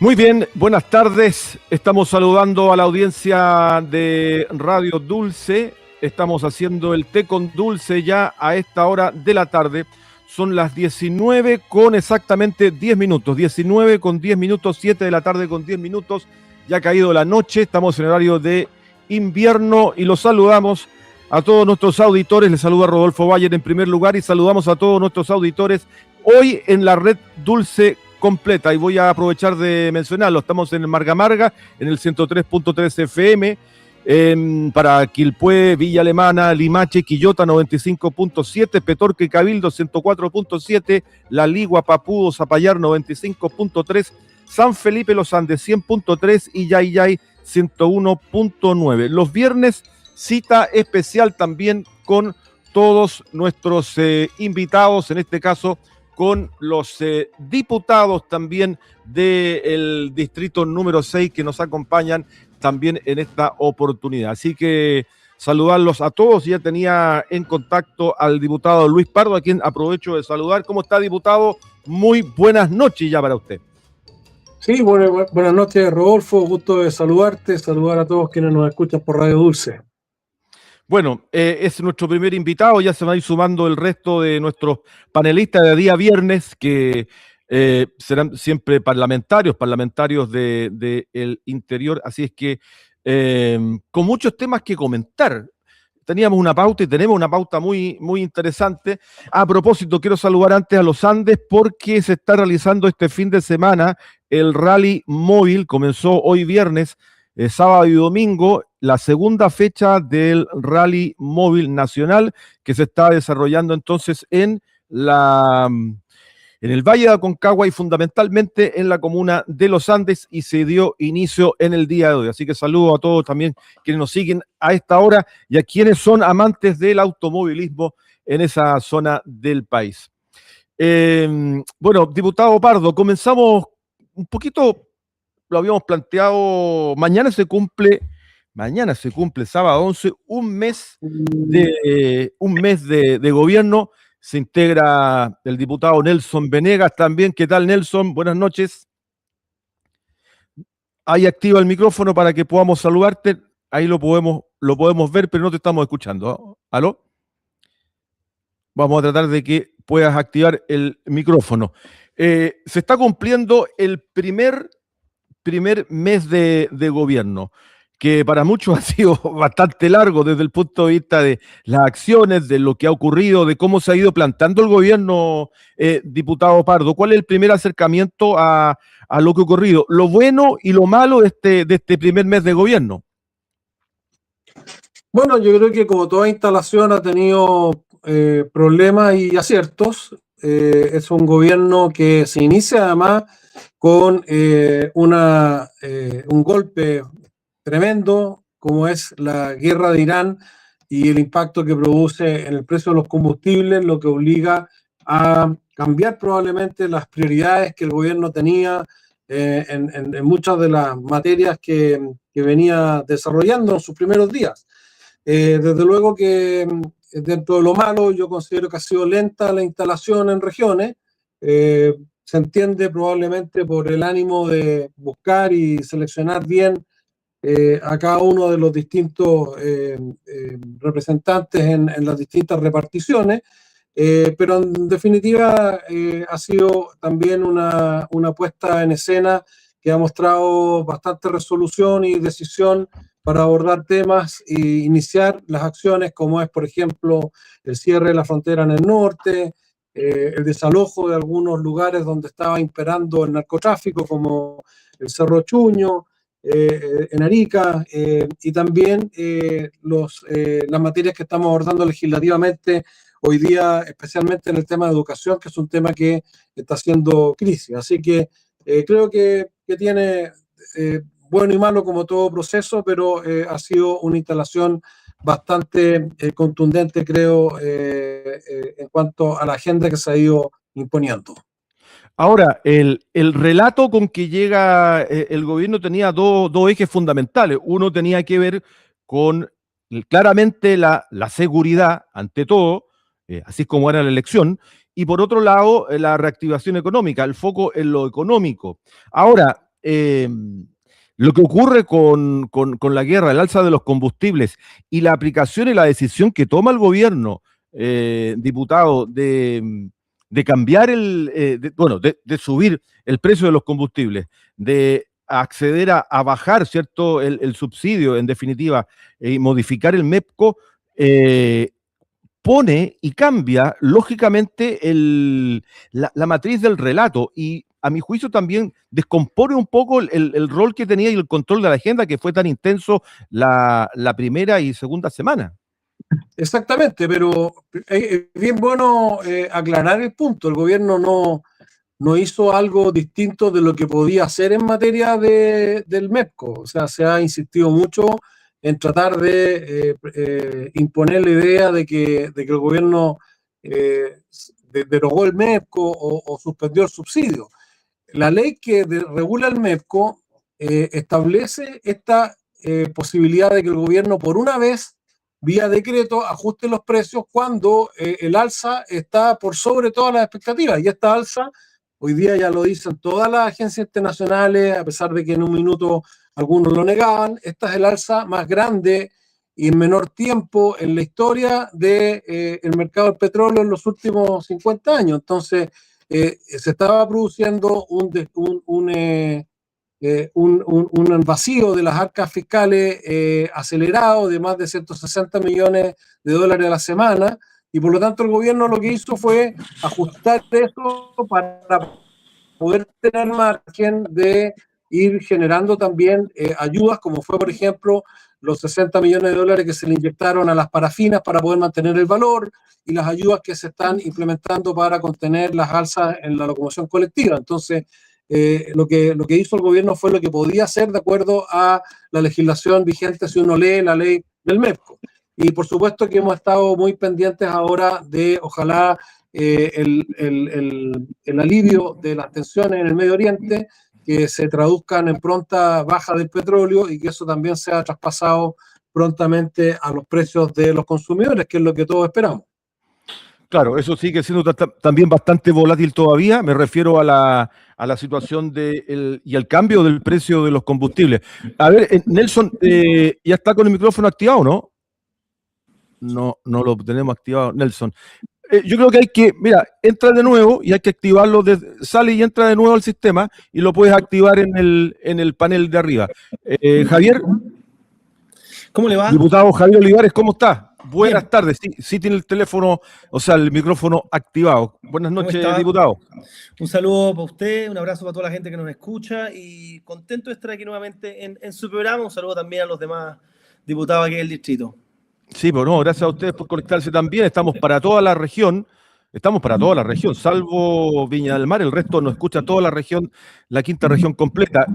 Muy bien, buenas tardes. Estamos saludando a la audiencia de Radio Dulce. Estamos haciendo el té con dulce ya a esta hora de la tarde. Son las 19 con exactamente 10 minutos. 19 con 10 minutos, 7 de la tarde con 10 minutos. Ya ha caído la noche, estamos en horario de invierno y los saludamos a todos nuestros auditores. Les saluda Rodolfo Bayer en primer lugar y saludamos a todos nuestros auditores hoy en la red Dulce completa, y voy a aprovechar de mencionarlo. Estamos en el Marga Marga, en el 103.3 FM, para Quilpué, Villa Alemana, Limache, Quillota 95.7, Petorque, Cabildo 104.7, La Ligua, Papudo, Zapallar 95.3, San Felipe Los Andes 100.3 y Yayay 101.9. Los viernes, cita especial también con todos nuestros invitados, en este caso con los diputados también del distrito número 6 que nos acompañan también en esta oportunidad. Así que saludarlos a todos. Ya tenía en contacto al diputado Luis Pardo, a quien aprovecho de saludar. ¿Cómo está, diputado? Muy buenas noches ya para usted. Sí, buenas noches, Rodolfo. Gusto de saludarte, saludar a todos quienes nos escuchan por Radio Dulce. Bueno, es nuestro primer invitado, ya se va a ir sumando el resto de nuestros panelistas de día viernes, que serán siempre parlamentarios del interior, así es que con muchos temas que comentar. Teníamos una pauta y tenemos una pauta muy, muy interesante. A propósito, quiero saludar antes a los Andes porque se está realizando este fin de semana el Rally Móvil, comenzó hoy viernes, sábado y domingo, la segunda fecha del Rally Móvil Nacional que se está desarrollando entonces en el Valle de Aconcagua y fundamentalmente en la comuna de Los Andes, y se dio inicio en el día de hoy. Así que saludo a todos también quienes nos siguen a esta hora y a quienes son amantes del automovilismo en esa zona del país. Bueno, diputado Pardo, comenzamos un poquito. Lo habíamos planteado, mañana se cumple sábado 11, un mes de gobierno. Se integra el diputado Nelson Venegas también. ¿Qué tal, Nelson? Buenas noches. Ahí activa el micrófono para que podamos saludarte. Ahí lo podemos ver, pero no te estamos escuchando. ¿Aló? Vamos a tratar de que puedas activar el micrófono. Se está cumpliendo el primer mes de gobierno, que para muchos ha sido bastante largo desde el punto de vista de las acciones, de lo que ha ocurrido, de cómo se ha ido plantando el gobierno, diputado Pardo. ¿Cuál es el primer acercamiento a lo que ha ocurrido? Lo bueno y lo malo de este primer mes de gobierno. Bueno, yo creo que como toda instalación ha tenido problemas y aciertos. Es un gobierno que se inicia además con un golpe tremendo, como es la guerra de Irán y el impacto que produce en el precio de los combustibles, lo que obliga a cambiar probablemente las prioridades que el gobierno tenía en muchas de las materias que venía desarrollando en sus primeros días. Desde luego que dentro de lo malo, yo considero que ha sido lenta la instalación en regiones. Se entiende probablemente por el ánimo de buscar y seleccionar bien a cada uno de los distintos representantes en las distintas reparticiones, pero en definitiva ha sido también una puesta en escena que ha mostrado bastante resolución y decisión para abordar temas e iniciar las acciones, como es, por ejemplo, el cierre de la frontera en el norte, el desalojo de algunos lugares donde estaba imperando el narcotráfico, como el Cerro Chuño, en Arica, y también las materias que estamos abordando legislativamente hoy día, especialmente en el tema de educación, que es un tema que está haciendo crisis. Así que creo que tiene bueno y malo como todo proceso, pero ha sido una instalación bastante contundente, creo, en cuanto a la agenda que se ha ido imponiendo. Ahora, el relato con que llega el gobierno tenía dos ejes fundamentales. Uno tenía que ver con claramente la seguridad, ante todo, así como era la elección, y por otro lado, la reactivación económica, el foco en lo económico. Ahora, lo que ocurre con la guerra, el alza de los combustibles y la aplicación y la decisión que toma el gobierno, diputado, de cambiar de subir el precio de los combustibles, de acceder a bajar, ¿cierto?, el subsidio, en definitiva, y modificar el MEPCO, pone y cambia, lógicamente, la matriz del relato y, a mi juicio, también descompone un poco el rol que tenía y el control de la agenda que fue tan intenso la primera y segunda semana. Exactamente, pero es bien bueno aclarar el punto. El gobierno no hizo algo distinto de lo que podía hacer en materia del MEPCO. O sea, se ha insistido mucho en tratar de imponer la idea de que el gobierno derogó el MEPCO o suspendió el subsidio. La ley que regula el MEPCO establece esta posibilidad de que el gobierno por una vez, vía decreto, ajuste los precios cuando el alza está por sobre todas las expectativas. Y esta alza, hoy día ya lo dicen todas las agencias internacionales, a pesar de que en un minuto algunos lo negaban, esta es el alza más grande y en menor tiempo en la historia del mercado del petróleo en los últimos 50 años. Entonces, se estaba produciendo un vacío de las arcas fiscales acelerado de más de 160 millones de dólares a la semana, y por lo tanto el gobierno lo que hizo fue ajustar eso para poder tener margen de ir generando también ayudas, como fue, por ejemplo, los 60 millones de dólares que se le inyectaron a las parafinas para poder mantener el valor, y las ayudas que se están implementando para contener las alzas en la locomoción colectiva. Entonces, lo que hizo el gobierno fue lo que podía hacer de acuerdo a la legislación vigente si uno lee la ley del MEPCO. Y por supuesto que hemos estado muy pendientes ahora de, ojalá, el alivio de las tensiones en el Medio Oriente, que se traduzcan en pronta baja del petróleo y que eso también sea traspasado prontamente a los precios de los consumidores, que es lo que todos esperamos. Claro, eso sigue siendo también bastante volátil todavía. Me refiero a la situación y al cambio del precio de los combustibles. A ver, Nelson, ¿ya está con el micrófono activado, no? No lo tenemos activado, Nelson. Yo creo que mira, entra de nuevo y hay que activarlo, sale y entra de nuevo al sistema y lo puedes activar en el panel de arriba. Javier. ¿Cómo le va? Diputado Javier Olivares, ¿cómo está? Buenas tardes. Sí tiene el teléfono, o sea, el micrófono activado. Buenas noches, diputado. Un saludo para usted, un abrazo para toda la gente que nos escucha y contento de estar aquí nuevamente en su programa. Un saludo también a los demás diputados aquí del distrito. Sí, pues no, gracias a ustedes por conectarse también. Estamos para toda la región, salvo Viña del Mar, el resto nos escucha toda la región, la quinta región completa.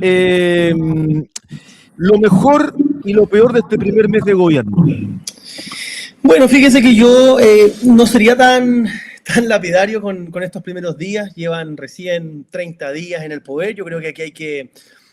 Lo mejor y lo peor de este primer mes de gobierno. Bueno, fíjese que yo no sería tan lapidario con estos primeros días. Llevan recién 30 días en el poder. Yo creo que aquí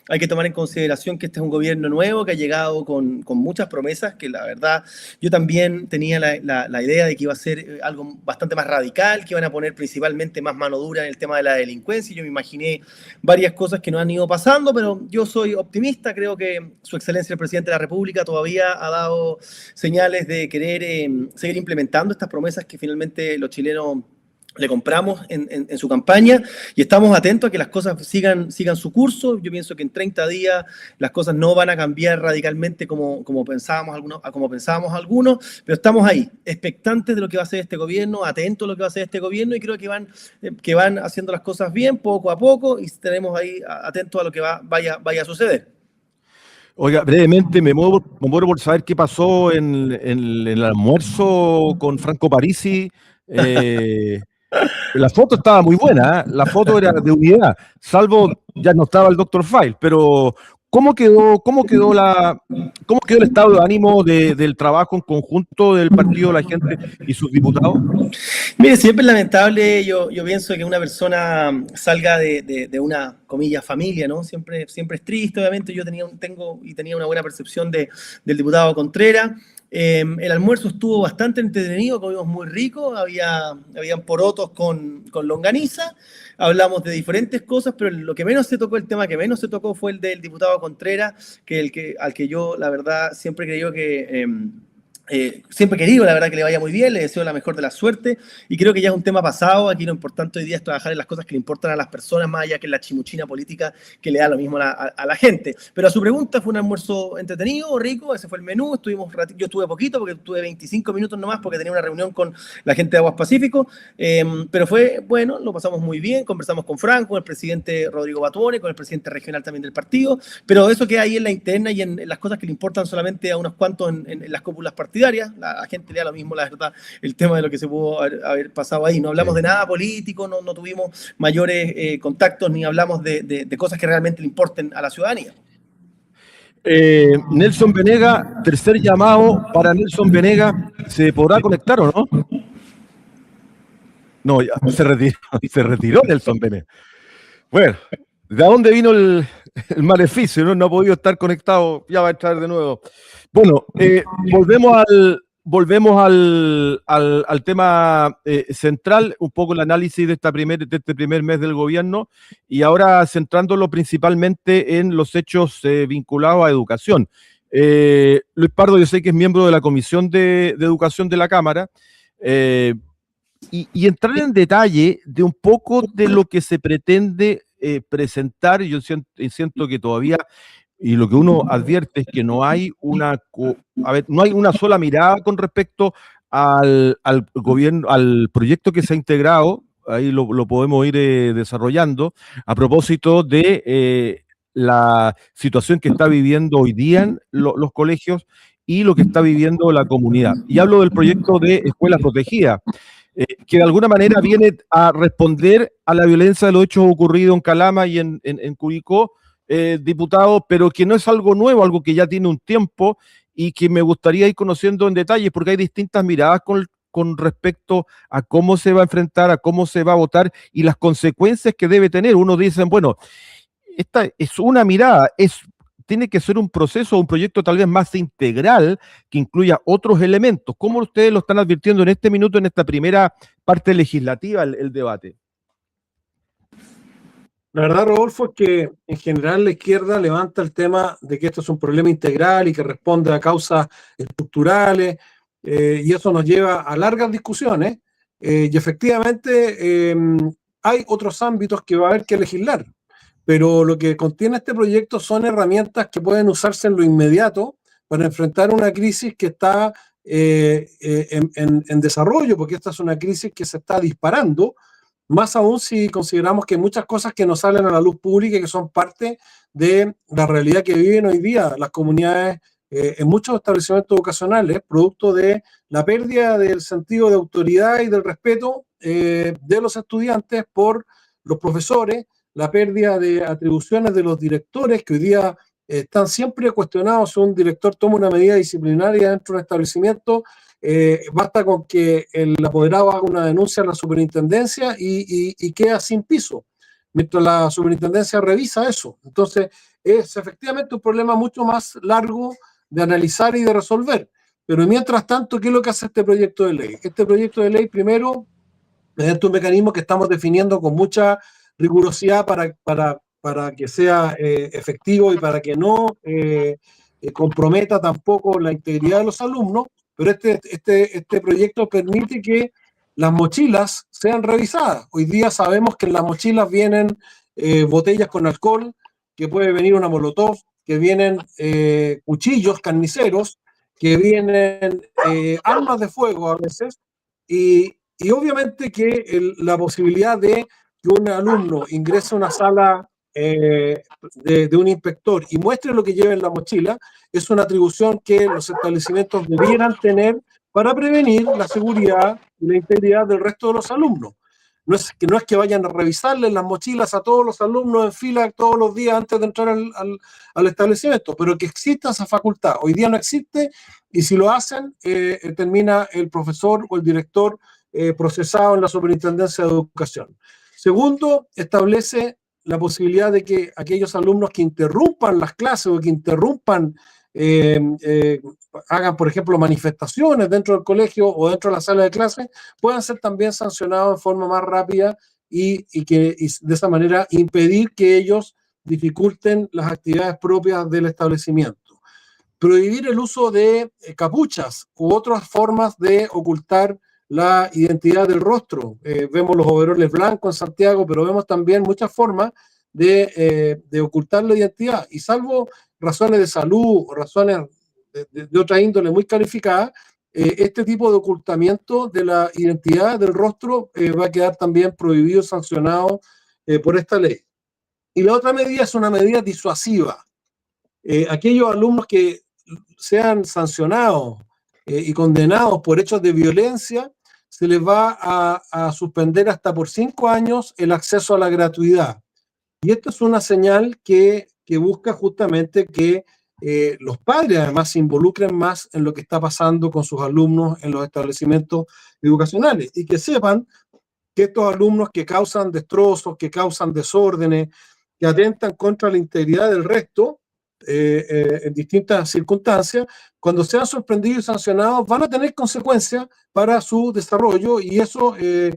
hay que tomar en consideración que este es un gobierno nuevo que ha llegado con muchas promesas, que la verdad yo también tenía la idea de que iba a ser algo bastante más radical, que iban a poner principalmente más mano dura en el tema de la delincuencia. Yo me imaginé varias cosas que no han ido pasando, pero yo soy optimista. Creo que Su Excelencia el Presidente de la República todavía ha dado señales de querer seguir implementando estas promesas que finalmente los chilenos le compramos en su campaña, y estamos atentos a que las cosas sigan su curso. Yo pienso que en 30 días las cosas no van a cambiar radicalmente como pensábamos algunos, pero estamos ahí, expectantes de lo que va a hacer este gobierno, atentos a lo que va a hacer este gobierno, y creo que van haciendo las cosas bien, poco a poco, y estaremos ahí atentos a lo que vaya a suceder. Oiga, brevemente, me muero por saber qué pasó en el almuerzo con Franco Parisi. La foto estaba muy buena, ¿eh? La foto era de unidad, salvo ya no estaba el Dr. File, pero ¿cómo quedó el estado de ánimo del trabajo en conjunto del partido, la gente y sus diputados? Mire, siempre es lamentable, yo pienso que una persona salga de una comillas, familia, ¿no? Siempre es triste, obviamente. Yo tenía una buena percepción del diputado Contreras. El almuerzo estuvo bastante entretenido, comimos muy rico, habían porotos con longaniza, hablamos de diferentes cosas, pero lo que menos se tocó, el tema que menos se tocó fue el del diputado Contreras, al que yo, la verdad, siempre creo que... siempre he querido, la verdad, que le vaya muy bien, le deseo la mejor de la suerte y creo que ya es un tema pasado. Aquí lo importante hoy día es trabajar en las cosas que le importan a las personas, más allá que en la chimuchina política que le da lo mismo a la gente. Pero a su pregunta, fue un almuerzo entretenido, rico, ese fue el menú. Yo estuve poquito porque tuve 25 minutos nomás porque tenía una reunión con la gente de Aguas Pacífico, pero fue bueno, lo pasamos muy bien, conversamos con Franco, con el presidente Rodrigo Batuone, con el presidente regional también del partido, pero eso queda ahí en la interna y en las cosas que le importan solamente a unos cuantos en las cúpulas partidarias. La gente le da lo mismo, la verdad, el tema de lo que se pudo haber pasado ahí. No hablamos de nada político, no tuvimos mayores contactos, ni hablamos de cosas que realmente le importen a la ciudadanía. Nelson Venega, tercer llamado para Nelson Venega. ¿Se podrá conectar o no? No, ya se retiró Nelson Venega. Bueno, ¿de dónde vino el maleficio? ¿No? No ha podido estar conectado, ya va a entrar de nuevo. Bueno, volvemos al tema central, un poco el análisis de este primer mes del gobierno y ahora centrándolo principalmente en los hechos vinculados a educación. Luis Pardo, yo sé que es miembro de la Comisión de Educación de la Cámara, y entrar en detalle de un poco de lo que se pretende presentar. Yo siento que todavía, y lo que uno advierte es que no hay una sola mirada con respecto al gobierno, al proyecto que se ha integrado. Ahí lo podemos ir desarrollando a propósito de la situación que está viviendo hoy día en los colegios y lo que está viviendo la comunidad. Y hablo del proyecto de Escuelas Protegidas, que de alguna manera viene a responder a la violencia de los hechos ocurridos en Calama y en Curicó, diputado, pero que no es algo nuevo, algo que ya tiene un tiempo y que me gustaría ir conociendo en detalle, porque hay distintas miradas con respecto a cómo se va a enfrentar, a cómo se va a votar y las consecuencias que debe tener. Unos dicen, bueno, esta es una mirada, tiene que ser un proceso, un proyecto tal vez más integral que incluya otros elementos. ¿Cómo ustedes lo están advirtiendo en este minuto, en esta primera parte legislativa, el debate? La verdad, Rodolfo, es que en general la izquierda levanta el tema de que esto es un problema integral y que responde a causas estructurales, y eso nos lleva a largas discusiones, y efectivamente hay otros ámbitos que va a haber que legislar, pero lo que contiene este proyecto son herramientas que pueden usarse en lo inmediato para enfrentar una crisis que está en desarrollo, porque esta es una crisis que se está disparando, más aún si consideramos que muchas cosas que nos salen a la luz pública y que son parte de la realidad que viven hoy día las comunidades en muchos establecimientos educacionales, producto de la pérdida del sentido de autoridad y del respeto de los estudiantes por los profesores, la pérdida de atribuciones de los directores que hoy día están siempre cuestionados. Si un director toma una medida disciplinaria dentro de un establecimiento, basta con que el apoderado haga una denuncia a la superintendencia y queda sin piso, mientras la superintendencia revisa eso. Entonces, es efectivamente un problema mucho más largo de analizar y de resolver. Pero mientras tanto, ¿qué es lo que hace este proyecto de ley? Este proyecto de ley, primero, mediante un mecanismo que estamos definiendo con mucha rigurosidad para que sea efectivo y para que no comprometa tampoco la integridad de los alumnos, pero este proyecto permite que las mochilas sean revisadas. Hoy día sabemos que en las mochilas vienen botellas con alcohol, que puede venir una molotov, que vienen cuchillos carniceros, que vienen armas de fuego a veces, y obviamente que la posibilidad de que un alumno ingrese a una sala de un inspector y muestre lo que lleva en la mochila es una atribución que los establecimientos debieran tener para prevenir la seguridad y la integridad del resto de los alumnos. No es que vayan a revisarles las mochilas a todos los alumnos en fila todos los días antes de entrar al establecimiento, pero que exista esa facultad. Hoy día no existe, y si lo hacen, termina el profesor o el director procesado en la Superintendencia de Educación. Segundo, establece la posibilidad de que aquellos alumnos que interrumpan las clases o que interrumpan, hagan, por ejemplo, manifestaciones dentro del colegio o dentro de la sala de clases, puedan ser también sancionados de forma más rápida y de esa manera impedir que ellos dificulten las actividades propias del establecimiento. Prohibir el uso de capuchas u otras formas de ocultar la identidad del rostro. Vemos los overoles blancos en Santiago, pero vemos también muchas formas de ocultar la identidad. Y salvo razones de salud o razones de otra índole muy calificada, este tipo de ocultamiento de la identidad del rostro va a quedar también prohibido, sancionado por esta ley. Y la otra medida es una medida disuasiva. Aquellos alumnos que sean sancionados y condenados por hechos de violencia, se les va a suspender hasta por 5 años el acceso a la gratuidad. Y esto es una señal que busca justamente que los padres además se involucren más en lo que está pasando con sus alumnos en los establecimientos educacionales y que sepan que estos alumnos que causan destrozos, que causan desórdenes, que atentan contra la integridad del resto, en distintas circunstancias, cuando sean sorprendidos y sancionados, van a tener consecuencias para su desarrollo y eso es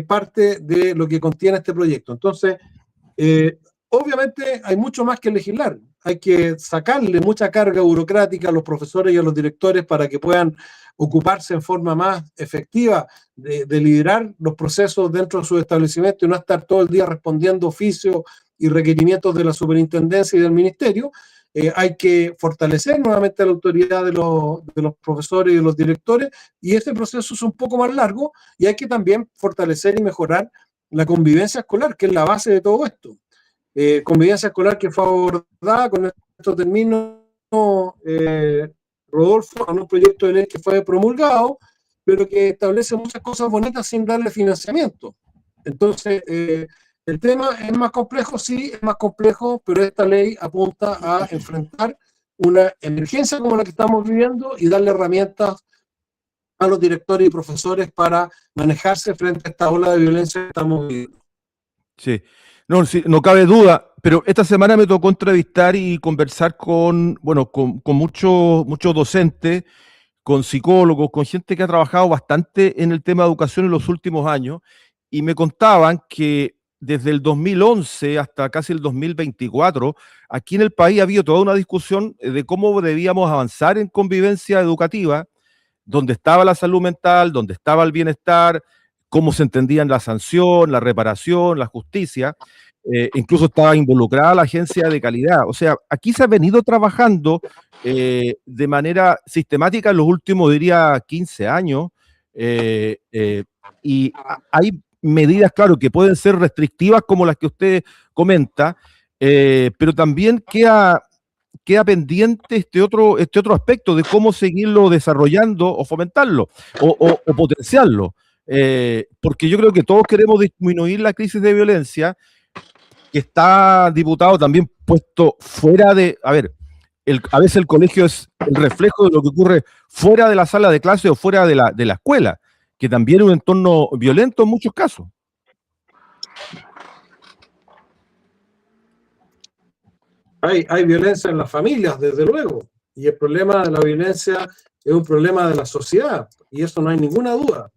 parte de lo que contiene este proyecto. Entonces, obviamente hay mucho más que legislar. Hay que sacarle mucha carga burocrática a los profesores y a los directores para que puedan ocuparse en forma más efectiva de liderar los procesos dentro de su establecimiento y no estar todo el día respondiendo oficios y requerimientos de la superintendencia y del ministerio. Hay que fortalecer nuevamente la autoridad de los profesores y de los directores, y ese proceso es un poco más largo, y hay que también fortalecer y mejorar la convivencia escolar, que es la base de todo esto. Convivencia escolar que fue abordada con estos términos, Rodolfo, en un proyecto de ley que fue promulgado, pero que establece muchas cosas bonitas sin darle financiamiento. Entonces, el tema es más complejo, sí, es más complejo, pero esta ley apunta a enfrentar una emergencia como la que estamos viviendo y darle herramientas a los directores y profesores para manejarse frente a esta ola de violencia que estamos viviendo. Sí. No, sí, no cabe duda, pero esta semana me tocó entrevistar y conversar con muchos docentes, con psicólogos, con gente que ha trabajado bastante en el tema de educación en los últimos años, y me contaban que desde el 2011 hasta casi el 2024, aquí en el país ha habido toda una discusión de cómo debíamos avanzar en convivencia educativa, dónde estaba la salud mental, dónde estaba el bienestar, cómo se entendían la sanción, la reparación, la justicia. Incluso estaba involucrada la agencia de calidad. O sea, aquí se ha venido trabajando de manera sistemática en los últimos, diría, 15 años, y hay medidas, claro, que pueden ser restrictivas como las que usted comenta, pero también queda pendiente este otro aspecto de cómo seguirlo desarrollando o fomentarlo o potenciarlo. Porque yo creo que todos queremos disminuir la crisis de violencia, que está, diputado, también puesto fuera de... A ver, a veces el colegio es el reflejo de lo que ocurre fuera de la sala de clase o fuera de la escuela, que también es un entorno violento en muchos casos. Hay violencia en las familias, desde luego, y el problema de la violencia es un problema de la sociedad, y eso no hay ninguna duda.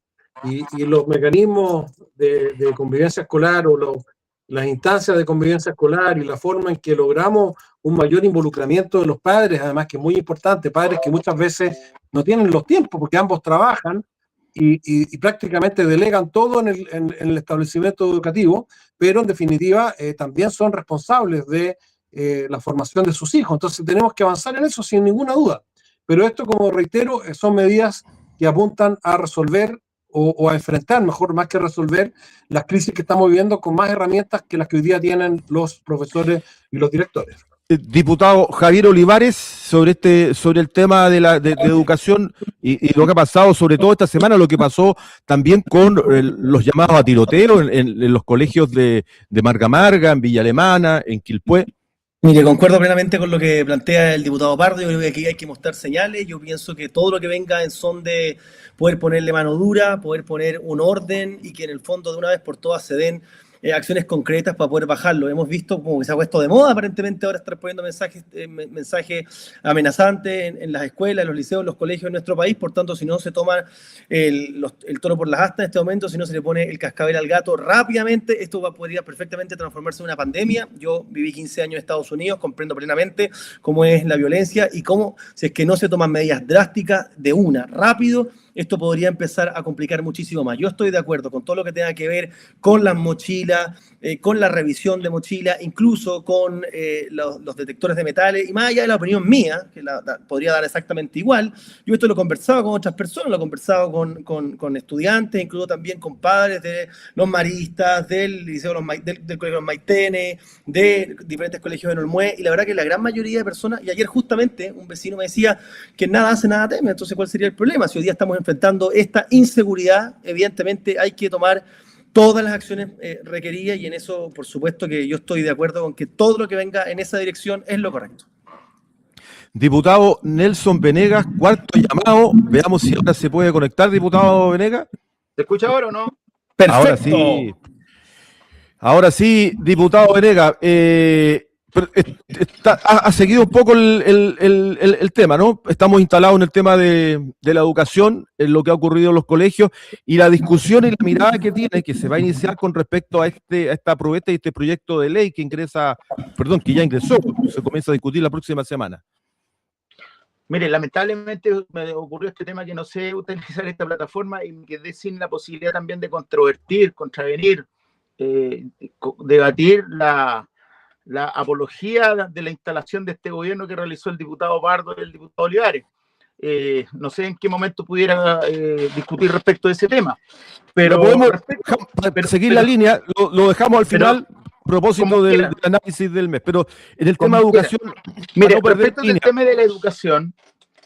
Y los mecanismos de convivencia escolar o las instancias de convivencia escolar y la forma en que logramos un mayor involucramiento de los padres, además que es muy importante, padres que muchas veces no tienen los tiempos porque ambos trabajan y prácticamente delegan todo en el establecimiento educativo, pero en definitiva también son responsables de la formación de sus hijos. Entonces tenemos que avanzar en eso sin ninguna duda. Pero esto, como reitero, son medidas que apuntan a resolver o a enfrentar, mejor, más que resolver, las crisis que estamos viviendo con más herramientas que las que hoy día tienen los profesores y los directores. Diputado Javier Olivares, sobre el tema de educación y lo que ha pasado, sobre todo esta semana, lo que pasó también con los llamados a tiroteo en los colegios de Marga Marga, en Villa Alemana, en Quilpué. Mire, concuerdo plenamente con lo que plantea el diputado Pardo. Yo creo que aquí hay que mostrar señales. Yo pienso que todo lo que venga en son de poder ponerle mano dura, poder poner un orden y que en el fondo de una vez por todas se den acciones concretas para poder bajarlo. Hemos visto como que se ha puesto de moda aparentemente ahora estar poniendo mensajes amenazantes en las escuelas, en los liceos, en los colegios de nuestro país. Por tanto, si no se toma el toro por las astas en este momento, si no se le pone el cascabel al gato rápidamente, esto podría perfectamente transformarse en una pandemia. Yo viví 15 años en Estados Unidos, comprendo plenamente cómo es la violencia y cómo, si es que no se toman medidas drásticas de rápido, esto podría empezar a complicar muchísimo más. Yo estoy de acuerdo con todo lo que tenga que ver con las mochilas, con la revisión de mochilas, incluso con los detectores de metales, y más allá de la opinión mía, que podría dar exactamente igual. Yo esto lo he conversado con otras personas, lo he conversado con estudiantes, incluso también con padres de los maristas, del liceo del colegio Los Maitenes, de diferentes colegios de Olmué, y la verdad que la gran mayoría de personas, y ayer justamente un vecino me decía que nada hace, nada teme. Entonces, ¿cuál sería el problema? Si hoy día estamos enfrentando esta inseguridad, evidentemente hay que tomar todas las acciones requeridas, y en eso, por supuesto, que yo estoy de acuerdo con que todo lo que venga en esa dirección es lo correcto. Diputado Nelson Venegas, cuarto llamado. Veamos si ahora se puede conectar, diputado Venegas. ¿Se escucha ahora o no? ¡Perfecto! Ahora sí. Ahora sí, diputado Venegas. Ha seguido un poco el tema, ¿no? Estamos instalados en el tema de la educación, en lo que ha ocurrido en los colegios, y la discusión y la mirada que tiene, que se va a iniciar con respecto a esta propuesta y este proyecto de ley que que ya ingresó, se comienza a discutir la próxima semana. Mire, lamentablemente me ocurrió este tema que no sé utilizar esta plataforma y me quedé sin la posibilidad también de controvertir, contravenir, debatir la apología de la instalación de este gobierno que realizó el diputado Pardo y el diputado Olivares. No sé en qué momento pudiera discutir respecto de ese tema. Pero podemos seguir la línea, lo dejamos al final, a propósito del análisis del mes. Pero en el tema de educación... Mire, respecto al tema de la educación,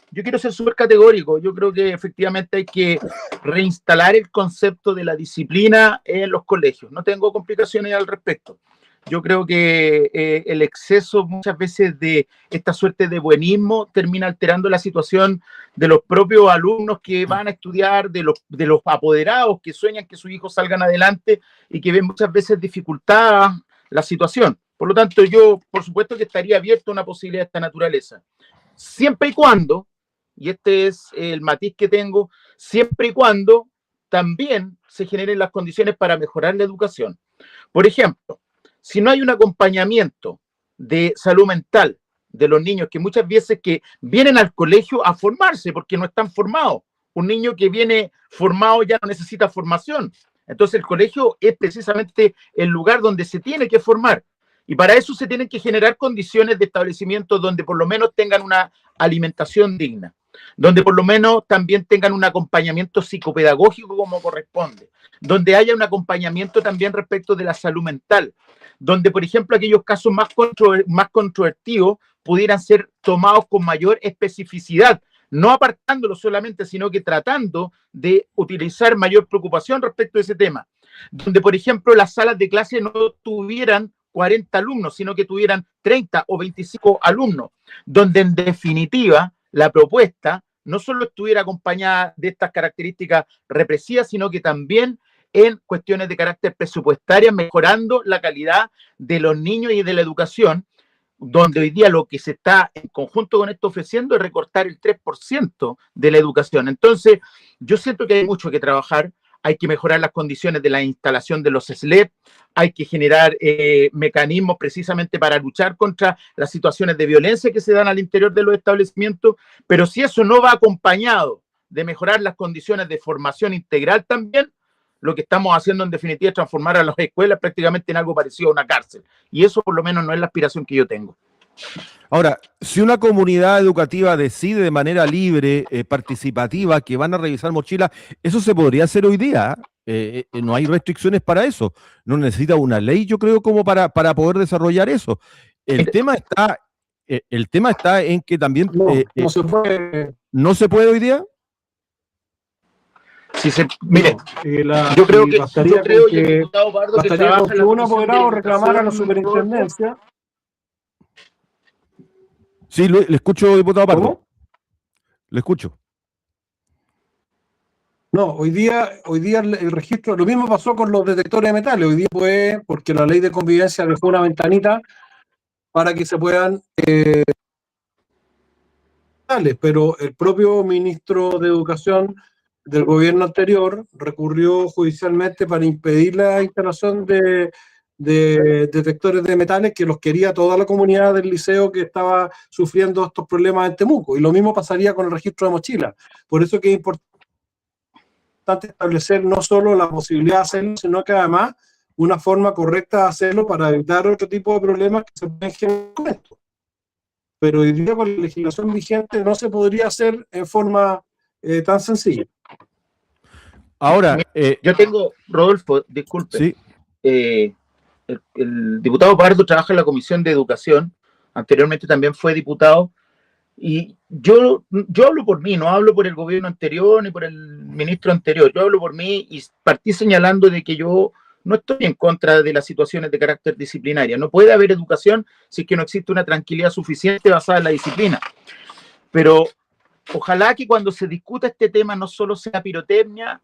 yo quiero ser súper categórico. Yo creo que efectivamente hay que reinstalar el concepto de la disciplina en los colegios. No tengo complicaciones al respecto. Yo creo que el exceso muchas veces de esta suerte de buenismo termina alterando la situación de los propios alumnos que van a estudiar, de los apoderados que sueñan que sus hijos salgan adelante y que ven muchas veces dificultada la situación. Por lo tanto, yo, por supuesto que estaría abierto a una posibilidad de esta naturaleza. Siempre y cuando, y este es el matiz que tengo, siempre y cuando también se generen las condiciones para mejorar la educación. Por ejemplo, si no hay un acompañamiento de salud mental de los niños, que muchas veces que vienen al colegio a formarse porque no están formados. Un niño que viene formado ya no necesita formación. Entonces el colegio es precisamente el lugar donde se tiene que formar. Y para eso se tienen que generar condiciones de establecimiento donde por lo menos tengan una alimentación digna, donde por lo menos también tengan un acompañamiento psicopedagógico como corresponde, donde haya un acompañamiento también respecto de la salud mental, donde, por ejemplo, aquellos casos más controvertidos pudieran ser tomados con mayor especificidad, no apartándolos solamente, sino que tratando de utilizar mayor preocupación respecto a ese tema, donde, por ejemplo, las salas de clase no tuvieran 40 alumnos, sino que tuvieran 30 o 25 alumnos, donde en definitiva la propuesta no solo estuviera acompañada de estas características represivas, sino que también en cuestiones de carácter presupuestario, mejorando la calidad de los niños y de la educación, donde hoy día lo que se está en conjunto con esto ofreciendo es recortar el 3% de la educación. Entonces, yo siento que hay mucho que trabajar, hay que mejorar las condiciones de la instalación de los SLED, hay que generar mecanismos precisamente para luchar contra las situaciones de violencia que se dan al interior de los establecimientos, pero si eso no va acompañado de mejorar las condiciones de formación integral también, lo que estamos haciendo en definitiva es transformar a las escuelas prácticamente en algo parecido a una cárcel. Y eso por lo menos no es la aspiración que yo tengo. Ahora, si una comunidad educativa decide de manera libre, participativa, que van a revisar mochilas, eso se podría hacer hoy día. No hay restricciones para eso. No necesita una ley, yo creo, como para poder desarrollar eso. El tema está en que también... No se puede. ¿No se puede hoy día? Mire, yo creo que el diputado Pardo que trabaja en la un apoderado reclamara a la superintendencia. Sí, le escucho, diputado Pardo. ¿Cómo? Le escucho. No, hoy día el registro, lo mismo pasó con los detectores de metales. Hoy día fue porque la ley de convivencia dejó una ventanita para que se puedan pero el propio ministro de Educación del gobierno anterior recurrió judicialmente para impedir la instalación de detectores de metales que los quería toda la comunidad del liceo que estaba sufriendo estos problemas en Temuco. Y lo mismo pasaría con el registro de mochilas. Por eso que es importante establecer no solo la posibilidad de hacerlo, sino que además una forma correcta de hacerlo para evitar otro tipo de problemas que se pueden generar con esto. Pero hoy día con la legislación vigente no se podría hacer en forma tan sencilla. Ahora, yo tengo, Rodolfo, disculpe, sí. El diputado Pardo trabaja en la Comisión de Educación, anteriormente también fue diputado, y yo hablo por mí, no hablo por el gobierno anterior ni por el ministro anterior, yo hablo por mí y partí señalando de que yo no estoy en contra de las situaciones de carácter disciplinaria. No puede haber educación si es que no existe una tranquilidad suficiente basada en la disciplina. Pero ojalá que cuando se discuta este tema no solo sea pirotecnia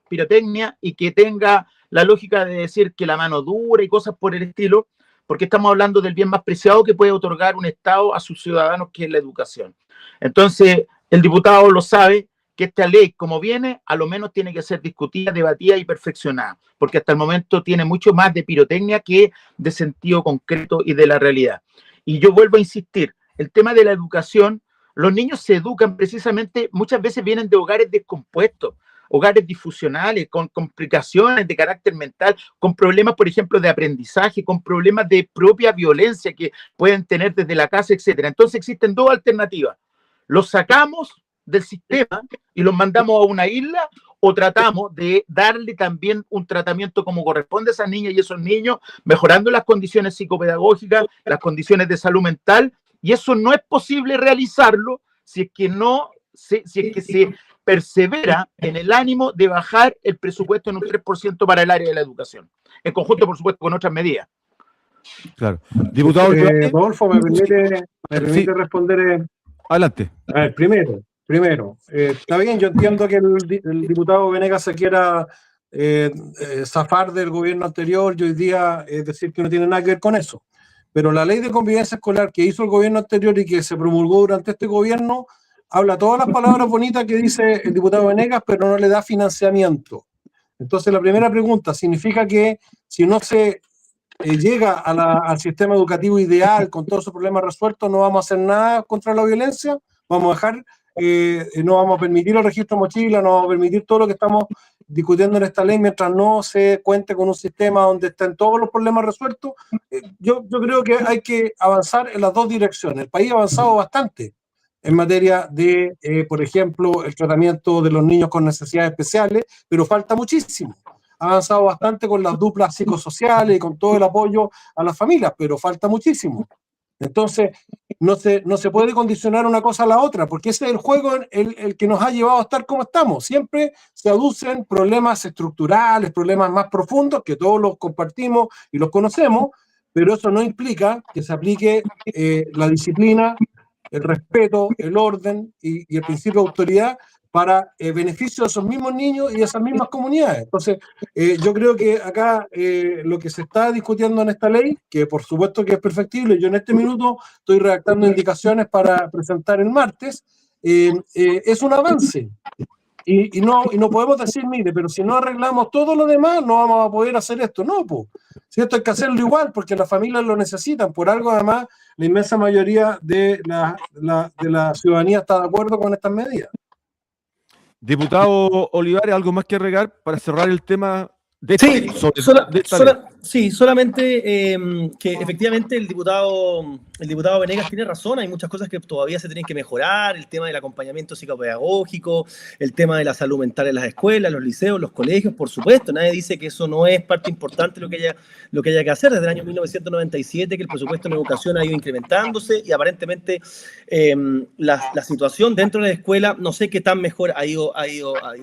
y que tenga la lógica de decir que la mano dura y cosas por el estilo, porque estamos hablando del bien más preciado que puede otorgar un Estado a sus ciudadanos, que es la educación. Entonces, el diputado lo sabe, que esta ley, como viene, a lo menos tiene que ser discutida, debatida y perfeccionada, porque hasta el momento tiene mucho más de pirotecnia que de sentido concreto y de la realidad. Y yo vuelvo a insistir, el tema de la educación, los niños se educan precisamente, muchas veces vienen de hogares descompuestos, hogares disfuncionales, con complicaciones de carácter mental, con problemas, por ejemplo, de aprendizaje, con problemas de propia violencia que pueden tener desde la casa, etcétera. Entonces existen dos alternativas. Los sacamos del sistema y los mandamos a una isla, o tratamos de darle también un tratamiento como corresponde a esas niñas y esos niños, mejorando las condiciones psicopedagógicas, las condiciones de salud mental, y eso no es posible realizarlo si es que se persevera en el ánimo de bajar el presupuesto en un 3% para el área de la educación, en conjunto, por supuesto, con otras medidas. Claro. Diputado Rodolfo, me permite responder. Adelante. A ver, primero, está bien, yo entiendo que el diputado Venegas se quiera zafar del gobierno anterior y hoy día decir que no tiene nada que ver con eso. Pero la ley de convivencia escolar que hizo el gobierno anterior y que se promulgó durante este gobierno habla todas las palabras bonitas que dice el diputado Venegas, pero no le da financiamiento. Entonces, la primera pregunta, ¿significa que si no se llega al sistema educativo ideal con todos sus problemas resueltos, no vamos a hacer nada contra la violencia? ¿Vamos a dejar, no vamos a permitir el registro mochila, no vamos a permitir todo lo que estamos discutiendo en esta ley mientras no se cuente con un sistema donde estén todos los problemas resueltos? Yo creo que hay que avanzar en las dos direcciones. El país ha avanzado bastante en materia de, por ejemplo, el tratamiento de los niños con necesidades especiales, pero falta muchísimo. Ha avanzado bastante con las duplas psicosociales y con todo el apoyo a las familias, pero falta muchísimo. Entonces, no se puede condicionar una cosa a la otra, porque ese es el juego el que nos ha llevado a estar como estamos. Siempre se aducen problemas estructurales, problemas más profundos, que todos los compartimos y los conocemos, pero eso no implica que se aplique la disciplina, el respeto, el orden y el principio de autoridad para beneficio de esos mismos niños y de esas mismas comunidades. Entonces, yo creo que acá lo que se está discutiendo en esta ley, que por supuesto que es perfectible, yo en este minuto estoy redactando indicaciones para presentar el martes, es un avance. Y no podemos decir, mire, pero si no arreglamos todo lo demás, no vamos a poder hacer esto. No, pues. Si esto hay que hacerlo igual, porque las familias lo necesitan. Por algo, además, la inmensa mayoría de la ciudadanía está de acuerdo con estas medidas. Diputado Olivares, ¿algo más que agregar para cerrar el tema de esta ley? Sí, solamente que efectivamente el diputado Venegas tiene razón, hay muchas cosas que todavía se tienen que mejorar, el tema del acompañamiento psicopedagógico, el tema de la salud mental en las escuelas, los liceos, los colegios, por supuesto, nadie dice que eso no es parte importante de lo que haya que hacer. Desde el año 1997 que el presupuesto en educación ha ido incrementándose y aparentemente la situación dentro de la escuela, no sé qué tan mejor ha ido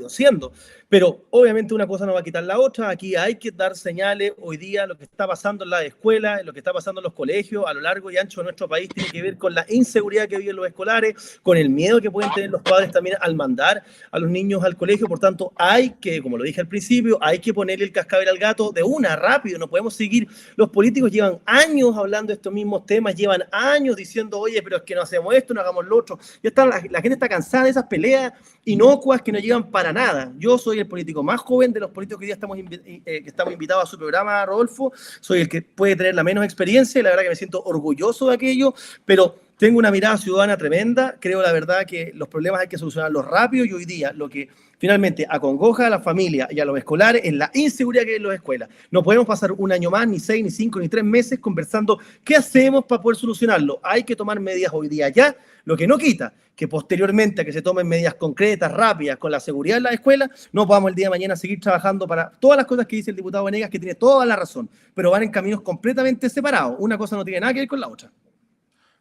siendo, pero obviamente una cosa no va a quitar la otra. Aquí hay que dar señales hoy día lo que está pasando en la escuela, lo que está pasando en los colegios a lo largo y ancho en nuestro país tiene que ver con la inseguridad que viven los escolares, con el miedo que pueden tener los padres también al mandar a los niños al colegio. Por tanto, hay que, como lo dije al principio, hay que ponerle el cascabel al gato de una, rápido. No podemos seguir. Los políticos llevan años hablando de estos mismos temas, llevan años diciendo, oye, pero es que no hacemos esto, no hagamos lo otro. Ya está, la gente está cansada de esas peleas inocuas que no llevan para nada. Yo soy el político más joven de los políticos que hoy día estamos invitados a su programa, Rodolfo. Soy el que puede tener la menos experiencia y la verdad que me siento orgulloso de aquello, pero tengo una mirada ciudadana tremenda. Creo, la verdad, que los problemas hay que solucionarlos rápido y hoy día lo que finalmente acongoja a la familia y a los escolares es la inseguridad que hay en las escuelas. No podemos pasar un año más, ni 6, ni 5, ni 3 meses conversando qué hacemos para poder solucionarlo. Hay que tomar medidas hoy día ya, lo que no quita que posteriormente a que se tomen medidas concretas, rápidas, con la seguridad en las escuelas, no podamos el día de mañana seguir trabajando para todas las cosas que dice el diputado Venegas, que tiene toda la razón, pero van en caminos completamente separados. Una cosa no tiene nada que ver con la otra.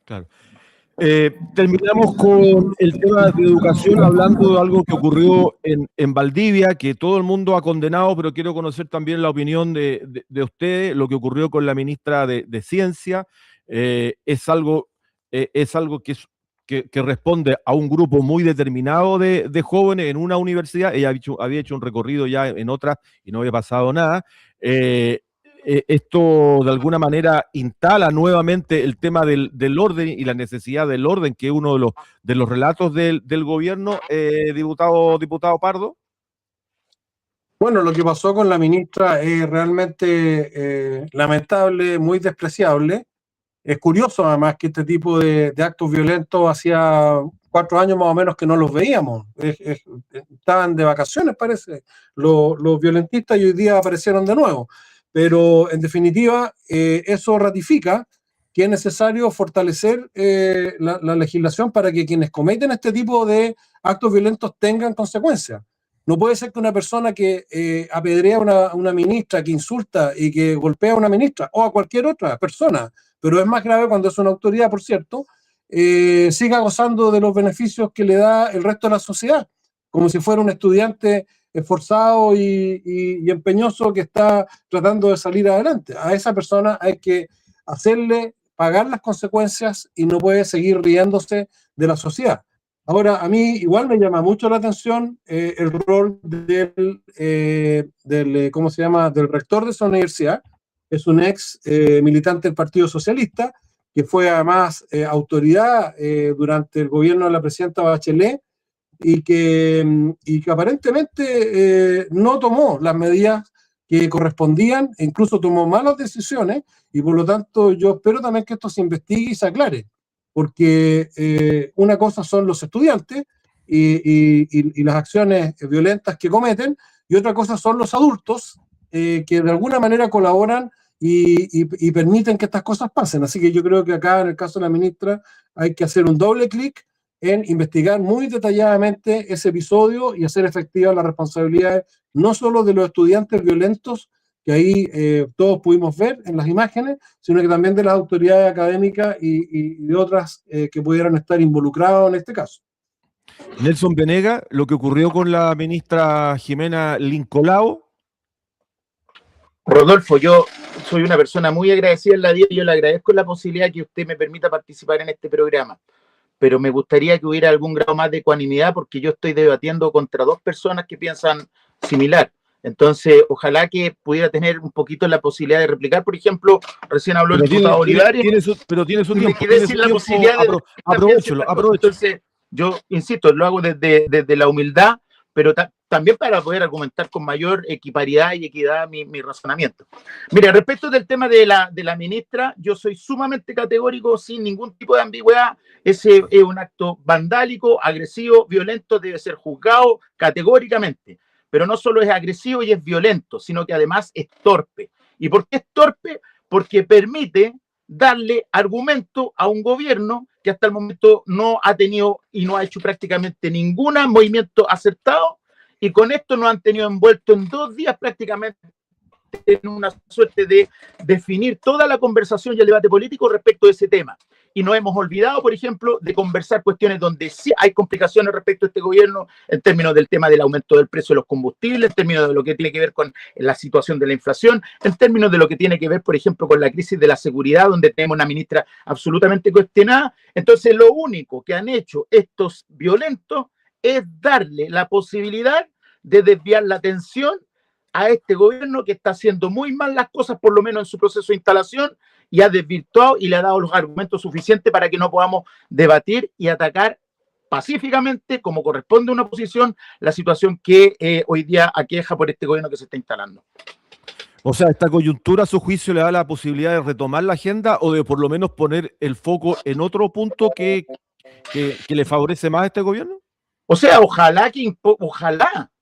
Claro. Terminamos con el tema de educación, hablando de algo que ocurrió en Valdivia, que todo el mundo ha condenado, pero quiero conocer también la opinión de ustedes, lo que ocurrió con la ministra de Ciencia. Es algo que responde a un grupo muy determinado de jóvenes en una universidad. Ella había hecho un recorrido ya en otras y no había pasado nada. Esto de alguna manera instala nuevamente el tema del orden y la necesidad del orden, que es uno de los relatos del gobierno, diputado Pardo. Bueno, lo que pasó con la ministra es realmente lamentable, muy despreciable. Es curioso además que este tipo de actos violentos hacía 4 años más o menos que no los veíamos. Estaban de vacaciones, parece, los violentistas, y hoy día aparecieron de nuevo. Pero en definitiva, eso ratifica que es necesario fortalecer la legislación para que quienes cometen este tipo de actos violentos tengan consecuencias. No puede ser que una persona que apedrea a una ministra, que insulta y que golpea a una ministra o a cualquier otra persona, pero es más grave cuando es una autoridad, por cierto, siga gozando de los beneficios que le da el resto de la sociedad, como si fuera un estudiante esforzado y empeñoso que está tratando de salir adelante. A esa persona hay que hacerle pagar las consecuencias y no puede seguir riéndose de la sociedad. Ahora, a mí igual me llama mucho la atención el rol ¿cómo se llama?, del rector de esa universidad. Es un ex militante del Partido Socialista, que fue además autoridad durante el gobierno de la presidenta Bachelet, y que aparentemente no tomó las medidas que correspondían, e incluso tomó malas decisiones, y por lo tanto yo espero también que esto se investigue y se aclare, porque una cosa son los estudiantes y las acciones violentas que cometen, y otra cosa son los adultos que de alguna manera colaboran y permiten que estas cosas pasen. Así que yo creo que acá, en el caso de la ministra, hay que hacer un doble clic en investigar muy detalladamente ese episodio y hacer efectivas las responsabilidades, no solo de los estudiantes violentos, que ahí todos pudimos ver en las imágenes, sino que también de las autoridades académicas y de otras que pudieran estar involucradas en este caso. Nelson Venegas, lo que ocurrió con la ministra Jimena Lincolao. Rodolfo, yo soy una persona muy agradecida en la vida y yo le agradezco la posibilidad que usted me permita participar en este programa, pero me gustaría que hubiera algún grado más de ecuanimidad, porque yo estoy debatiendo contra 2 personas que piensan similar. Entonces, ojalá que pudiera tener un poquito la posibilidad de replicar. Por ejemplo, recién habló el diputado Olivares. Pero tiene su tiempo. Aprovechalo. Entonces, yo insisto, lo hago desde la humildad, pero también para poder argumentar con mayor equiparidad y equidad mi razonamiento. Mira, respecto del tema de la ministra, yo soy sumamente categórico, sin ningún tipo de ambigüedad. Ese es un acto vandálico, agresivo, violento, debe ser juzgado categóricamente. Pero no solo es agresivo y es violento, sino que además es torpe. ¿Y por qué es torpe? Porque permite darle argumento a un gobierno que hasta el momento no ha tenido y no ha hecho prácticamente ningún movimiento acertado, y con esto nos han tenido envuelto en 2 días prácticamente en una suerte de definir toda la conversación y el debate político respecto de ese tema. y nos hemos olvidado, por ejemplo, de conversar cuestiones donde sí hay complicaciones respecto a este gobierno, en términos del tema del aumento del precio de los combustibles, en términos de lo que tiene que ver con la situación de la inflación, en términos de lo que tiene que ver, por ejemplo, con la crisis de la seguridad, donde tenemos una ministra absolutamente cuestionada. Entonces, lo único que han hecho estos violentos es darle la posibilidad de desviar la atención a este gobierno que está haciendo muy mal las cosas, por lo menos en su proceso de instalación, y ha desvirtuado y le ha dado los argumentos suficientes para que no podamos debatir y atacar pacíficamente, como corresponde a una oposición, la situación que hoy día aqueja por este gobierno que se está instalando. O sea, ¿esta coyuntura, a su juicio, le da la posibilidad de retomar la agenda o de por lo menos poner el foco en otro punto que le favorece más a este gobierno? O sea, ojalá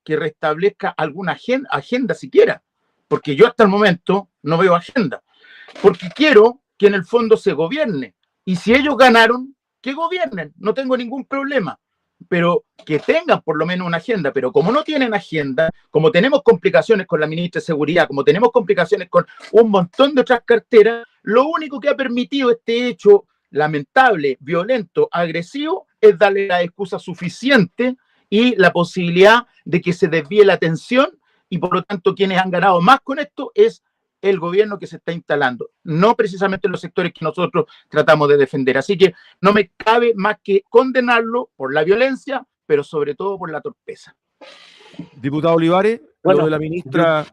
que restablezca alguna agenda siquiera, porque yo hasta el momento no veo agenda, porque quiero que en el fondo se gobierne, y si ellos ganaron, que gobiernen, no tengo ningún problema, pero que tengan por lo menos una agenda. Pero como no tienen agenda, como tenemos complicaciones con la ministra de Seguridad, como tenemos complicaciones con un montón de otras carteras, lo único que ha permitido este hecho lamentable, violento, agresivo, es darle la excusa suficiente y la posibilidad de que se desvíe la atención, y por lo tanto quienes han ganado más con esto es el gobierno que se está instalando, no precisamente los sectores que nosotros tratamos de defender. Así que no me cabe más que condenarlo por la violencia, pero sobre todo por la torpeza. Diputado Olivares, bueno, lo de la ministra...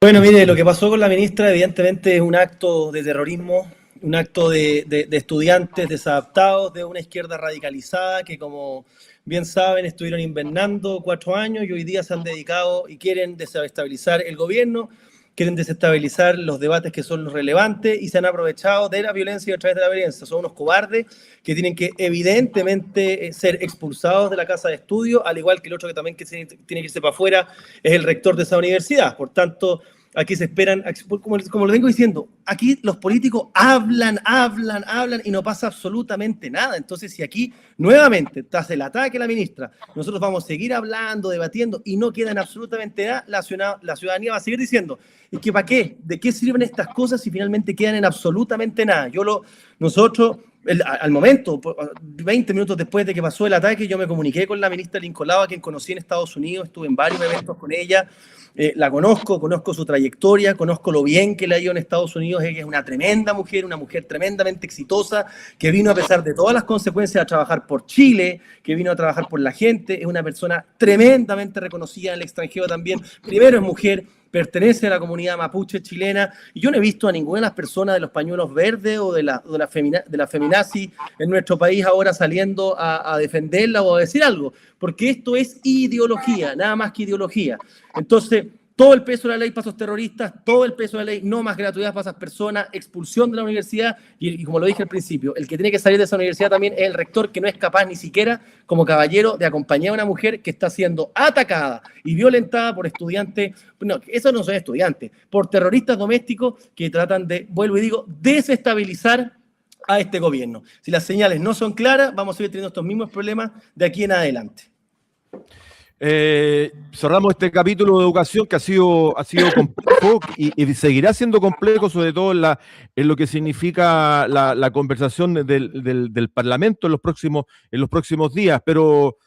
Bueno, mire, lo que pasó con la ministra evidentemente es un acto de terrorismo, un acto de estudiantes desadaptados de una izquierda radicalizada que, como bien saben, estuvieron invernando 4 años y hoy día se han dedicado y quieren desestabilizar el gobierno, quieren desestabilizar los debates que son los relevantes y se han aprovechado de la violencia y a través de la violencia. Son unos cobardes que tienen que evidentemente ser expulsados de la casa de estudio, al igual que el otro que también tiene que irse para afuera es el rector de esa universidad. Por tanto, aquí se esperan, como lo vengo diciendo, aquí los políticos hablan y no pasa absolutamente nada. Entonces, si aquí nuevamente tras el ataque a la ministra, nosotros vamos a seguir hablando, debatiendo y no queda en absolutamente nada, la ciudadanía va a seguir diciendo, ¿y que para qué? ¿De qué sirven estas cosas si finalmente quedan en absolutamente nada? Nosotros, al momento, 20 minutos después de que pasó el ataque, yo me comuniqué con la ministra Lincolao, a quien conocí en Estados Unidos, estuve en varios eventos con ella. La conozco su trayectoria, conozco lo bien que le ha ido en Estados Unidos. Ella es una mujer tremendamente exitosa, que vino a pesar de todas las consecuencias a trabajar por Chile, que vino a trabajar por la gente, es una persona tremendamente reconocida en el extranjero también. Primero es mujer, pertenece a la comunidad mapuche chilena, y yo no he visto a ninguna de las personas de los pañuelos verdes o de la feminazi en nuestro país ahora saliendo a defenderla o a decir algo, porque esto es ideología, nada más que ideología. Entonces, todo el peso de la ley para esos terroristas, todo el peso de la ley, no más gratuidad para esas personas, expulsión de la universidad, y como lo dije al principio, el que tiene que salir de esa universidad también es el rector, que no es capaz ni siquiera, como caballero, de acompañar a una mujer que está siendo atacada y violentada por estudiantes, no, esos no son estudiantes, por terroristas domésticos que tratan de, vuelvo y digo, desestabilizar a este gobierno. Si las señales no son claras, vamos a seguir teniendo estos mismos problemas de aquí en adelante. Cerramos este capítulo de educación que ha sido complejo y seguirá siendo complejo, sobre todo en lo que significa la conversación del Parlamento en los próximos días, pero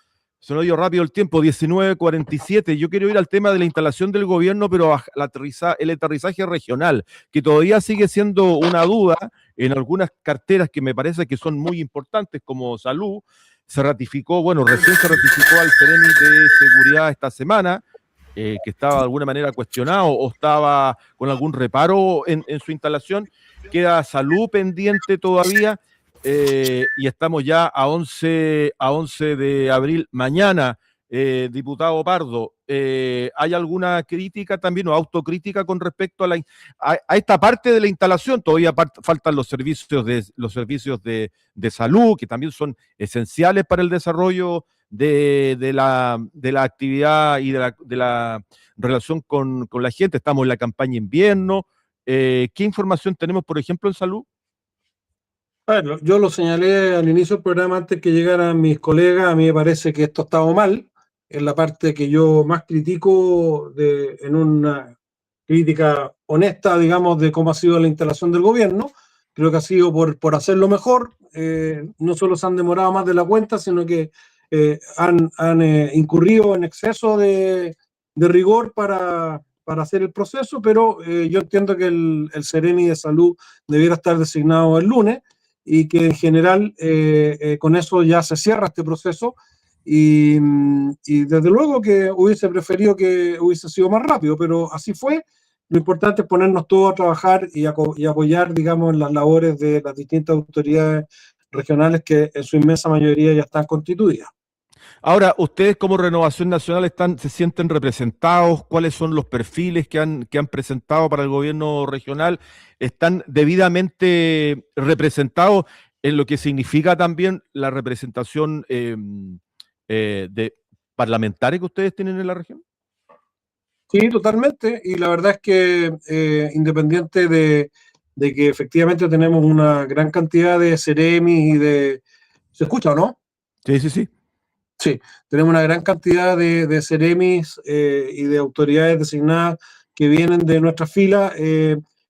se nos dio rápido el tiempo, 19:47. Yo quiero ir al tema de la instalación del gobierno, pero el aterrizaje regional, que todavía sigue siendo una duda en algunas carteras que me parece que son muy importantes, como salud. Se ratificó, recién se ratificó al Seremi de Seguridad esta semana, que estaba de alguna manera cuestionado o estaba con algún reparo en su instalación. Queda salud pendiente todavía, y estamos ya a 11 de abril. Mañana, diputado Pardo, ¿hay alguna crítica también o autocrítica con respecto a esta parte de la instalación? Todavía faltan los servicios de salud, que también son esenciales para el desarrollo de la actividad y de la relación con la gente. Estamos en la campaña invierno. ¿Qué información tenemos, por ejemplo, en salud? Bueno, yo lo señalé al inicio del programa antes que llegaran mis colegas. A mí me parece que esto estaba mal. Es la parte que yo más critico en una crítica honesta, digamos, de cómo ha sido la instalación del gobierno. creo que ha sido por hacerlo mejor. No solo se han demorado más de la cuenta, sino que han incurrido en exceso de rigor para hacer el proceso, pero yo entiendo que el Ceremi de Salud debiera estar designado el lunes y que en general con eso ya se cierra este proceso y desde luego que hubiese preferido que hubiese sido más rápido, pero así fue. Lo importante es ponernos todos a trabajar y apoyar, digamos, las labores de las distintas autoridades regionales que en su inmensa mayoría ya están constituidas. Ahora, ustedes como Renovación Nacional se sienten representados. ¿Cuáles son los perfiles que han presentado para el gobierno regional? ¿Están debidamente representados en lo que significa también la representación de parlamentaria que ustedes tienen en la región? Sí, totalmente. Y la verdad es que independiente de que efectivamente tenemos una gran cantidad de Ceremi y de... ¿Se escucha o no? Sí, sí, sí. Sí, tenemos una gran cantidad de Ceremis y de autoridades designadas que vienen de nuestra fila.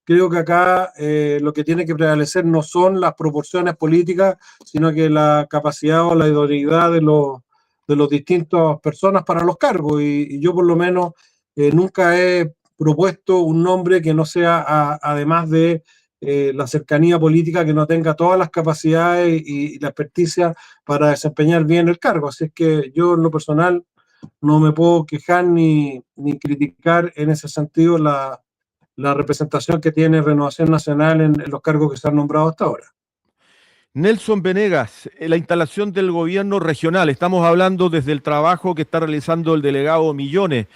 Creo que acá lo que tiene que prevalecer no son las proporciones políticas, sino que la capacidad o la idoneidad de los distintas personas para los cargos. Y yo por lo menos nunca he propuesto un nombre que no sea, además de la cercanía política, que no tenga todas las capacidades y la experticia para desempeñar bien el cargo. Así es que yo en lo personal no me puedo quejar ni criticar en ese sentido la representación que tiene Renovación Nacional en los cargos que se han nombrado hasta ahora. Nelson Venegas, la instalación del gobierno regional, estamos hablando desde el trabajo que está realizando el delegado Millones,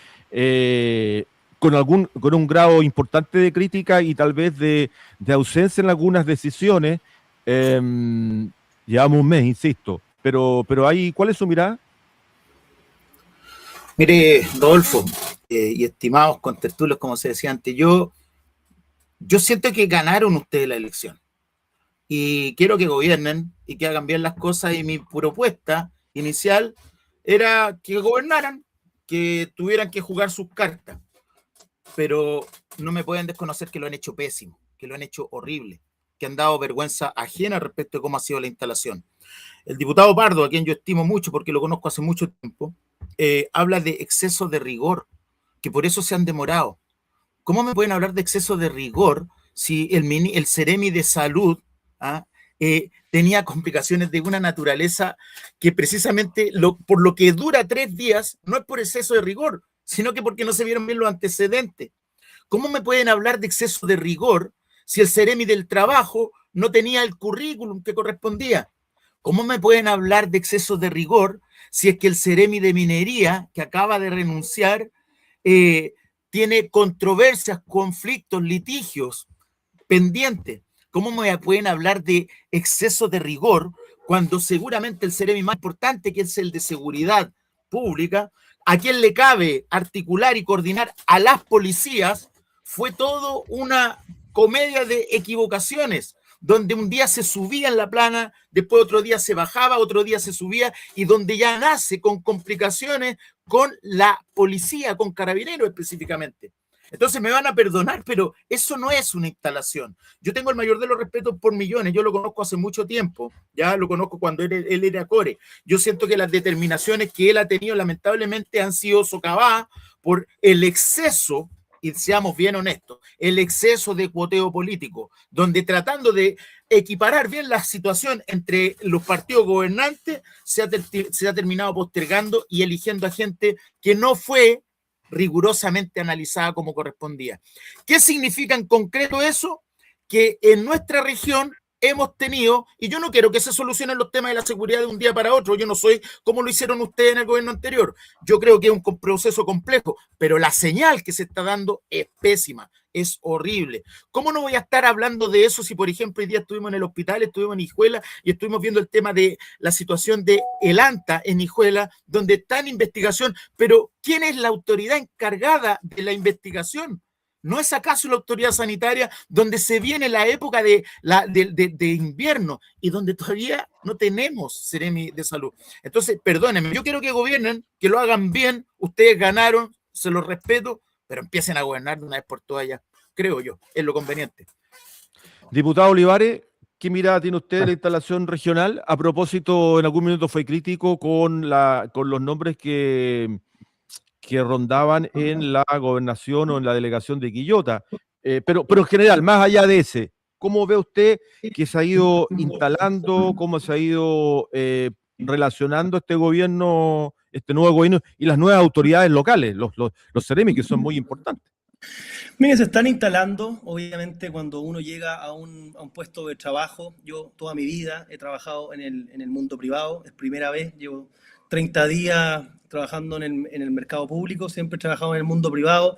con un grado importante de crítica y tal vez de ausencia en algunas decisiones. Llevamos un mes, insisto, pero ahí, ¿cuál es su mirada? Mire, Rodolfo, y estimados contertulios, como se decía antes, yo siento que ganaron ustedes la elección y quiero que gobiernen y que hagan bien las cosas, y mi propuesta inicial era que gobernaran, que tuvieran que jugar sus cartas, pero no me pueden desconocer que lo han hecho pésimo, que lo han hecho horrible, que han dado vergüenza ajena respecto de cómo ha sido la instalación. El diputado Pardo, a quien yo estimo mucho porque lo conozco hace mucho tiempo, habla de exceso de rigor, que por eso se han demorado. ¿Cómo me pueden hablar de exceso de rigor si el Ceremi de Salud tenía complicaciones de una naturaleza que precisamente por lo que dura 3 días no es por exceso de rigor, sino que porque no se vieron bien los antecedentes? ¿Cómo me pueden hablar de exceso de rigor si el Ceremi del Trabajo no tenía el currículum que correspondía? ¿Cómo me pueden hablar de exceso de rigor si es que el Ceremi de Minería, que acaba de renunciar, tiene controversias, conflictos, litigios pendientes? ¿Cómo me pueden hablar de exceso de rigor cuando seguramente el Ceremi más importante, que es el de Seguridad Pública, a quien le cabe articular y coordinar a las policías, fue todo una comedia de equivocaciones, donde un día se subía en la plana, después otro día se bajaba, otro día se subía, y donde ya nace con complicaciones con la policía, con Carabineros específicamente? Entonces me van a perdonar, pero eso no es una instalación. Yo tengo el mayor de los respetos por Millones, yo lo conozco hace mucho tiempo, ya lo conozco cuando él era core. Yo siento que las determinaciones que él ha tenido lamentablemente han sido socavadas por el exceso, y seamos bien honestos, el exceso de cuoteo político, donde tratando de equiparar bien la situación entre los partidos gobernantes, se ha terminado postergando y eligiendo a gente que no fue rigurosamente analizada como correspondía. ¿Qué significa en concreto eso? Que en nuestra región hemos tenido, y yo no quiero que se solucionen los temas de la seguridad de un día para otro, yo no soy como lo hicieron ustedes en el gobierno anterior, yo creo que es un proceso complejo, pero la señal que se está dando es pésima, es horrible. ¿Cómo no voy a estar hablando de eso si, por ejemplo, hoy día estuvimos en el hospital, estuvimos en Hijuela y estuvimos viendo el tema de la situación de el ANTA en Hijuela, donde está en investigación, pero ¿quién es la autoridad encargada de la investigación? ¿No es acaso la autoridad sanitaria, donde se viene la época de invierno y donde todavía no tenemos Ceremi de Salud? Entonces, perdónenme, yo quiero que gobiernen, que lo hagan bien, ustedes ganaron, se los respeto, pero empiecen a gobernar de una vez por todas ya, creo yo, es lo conveniente. Diputado Olivares, ¿qué mirada tiene usted de la instalación regional? A propósito, en algún minuto fue crítico con los nombres que rondaban en la gobernación o en la delegación de Quillota. Pero en general, más allá de ese, ¿cómo ve usted que se ha ido instalando, cómo se ha ido relacionando este gobierno, este nuevo gobierno y las nuevas autoridades locales, los Ceremi, que son muy importantes? Miren, se están instalando, obviamente, cuando uno llega a un puesto de trabajo. Yo toda mi vida he trabajado en el mundo privado, es primera vez, llevo 30 días trabajando en el mercado público, siempre he trabajado en el mundo privado.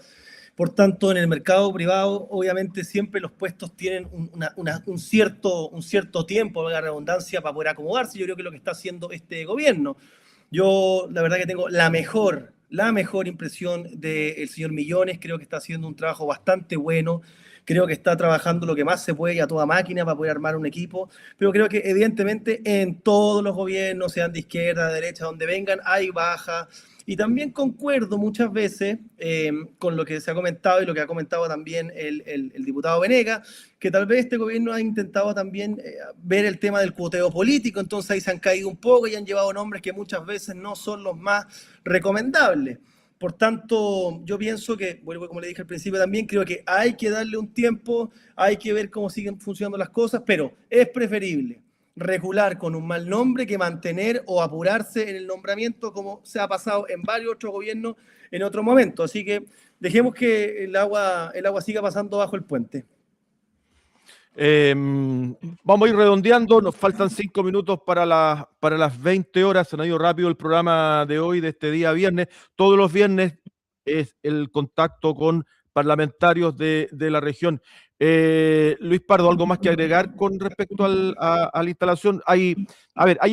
Por tanto, en el mercado privado, obviamente, siempre los puestos tienen un cierto tiempo, valga la redundancia, para poder acomodarse. Yo creo que es lo que está haciendo este gobierno. Yo, la verdad que tengo la mejor impresión del señor Millones. Creo que está haciendo un trabajo bastante bueno. Creo que está trabajando lo que más se puede y a toda máquina para poder armar un equipo. Pero creo que evidentemente en todos los gobiernos, sean de izquierda, de derecha, donde vengan, hay bajas. Y también concuerdo muchas veces con lo que se ha comentado y lo que ha comentado también el diputado Venegas, que tal vez este gobierno ha intentado también ver el tema del cuoteo político. Entonces ahí se han caído un poco y han llevado nombres que muchas veces no son los más recomendables. Por tanto, yo pienso que, vuelvo como le dije al principio también, creo que hay que darle un tiempo, hay que ver cómo siguen funcionando las cosas, pero es preferible regular con un mal nombre que mantener o apurarse en el nombramiento, como se ha pasado en varios otros gobiernos en otro momento. Así que dejemos que el agua siga pasando bajo el puente. Vamos a ir redondeando, nos faltan 5 minutos para las 20 horas, se nos ha ido rápido el programa de hoy, de este día viernes. Todos los viernes es el contacto con parlamentarios de la región. Luis Pardo, ¿algo más que agregar con respecto a la instalación? Hay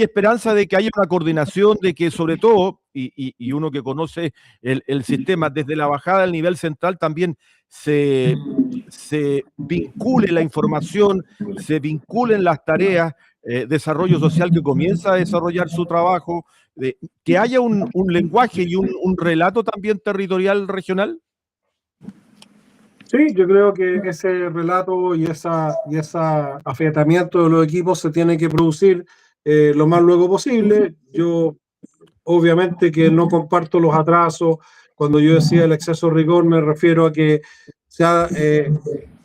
esperanza de que haya una coordinación, de que sobre todo, y uno que conoce el sistema, desde la bajada al nivel central también se vincule la información, se vinculen las tareas, desarrollo social que comienza a desarrollar su trabajo, que haya un lenguaje y un relato también territorial regional. Sí, yo creo que ese relato y ese afiatamiento de los equipos se tiene que producir lo más luego posible. Yo obviamente que no comparto los atrasos. Cuando yo decía el exceso de rigor me refiero a que se ha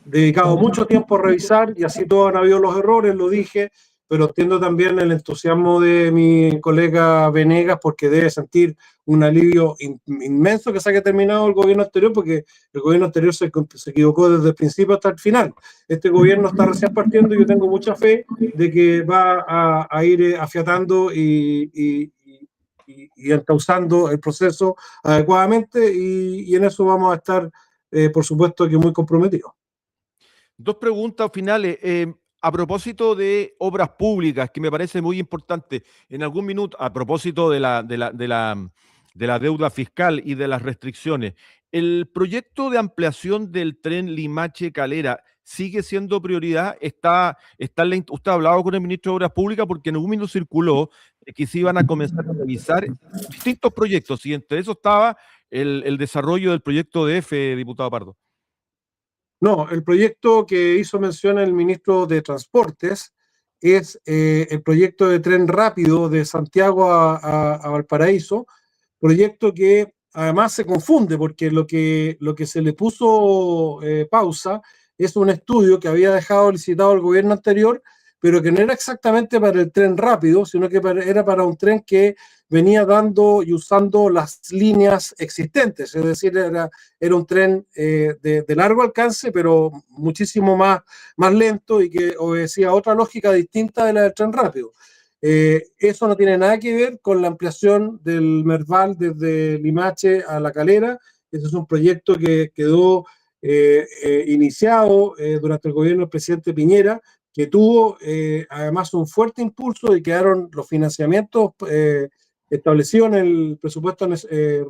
dedicado mucho tiempo a revisar y así todos han habido los errores, lo dije, pero entiendo también el entusiasmo de mi colega Venegas porque debe sentir un alivio inmenso que se haya terminado el gobierno anterior, porque el gobierno anterior se equivocó desde el principio hasta el final. Este gobierno está recién partiendo y yo tengo mucha fe de que va a ir afiatando y encauzando el proceso adecuadamente y en eso vamos a estar, por supuesto, que muy comprometidos. Dos preguntas finales. A propósito de obras públicas, que me parece muy importante, en algún minuto, a propósito de la deuda fiscal y de las restricciones, ¿el proyecto de ampliación del tren Limache-Calera sigue siendo prioridad? Usted ha hablado con el ministro de Obras Públicas porque en algún minuto circuló que se iban a comenzar a revisar distintos proyectos y entre eso estaba el desarrollo del proyecto de EFE, diputado Pardo. No, el proyecto que hizo mención el ministro de Transportes es el proyecto de tren rápido de Santiago a Valparaíso, proyecto que además se confunde porque lo que se le puso pausa es un estudio que había dejado licitado el gobierno anterior, pero que no era exactamente para el tren rápido, sino que era para un tren que venía dando y usando las líneas existentes, es decir, era un tren de largo alcance, pero muchísimo más lento y que obedecía otra lógica distinta de la del tren rápido. Eso no tiene nada que ver con la ampliación del Merval desde Limache a La Calera. Ese es un proyecto que quedó iniciado durante el gobierno del presidente Piñera, que tuvo además un fuerte impulso y quedaron los financiamientos establecidos en el presupuesto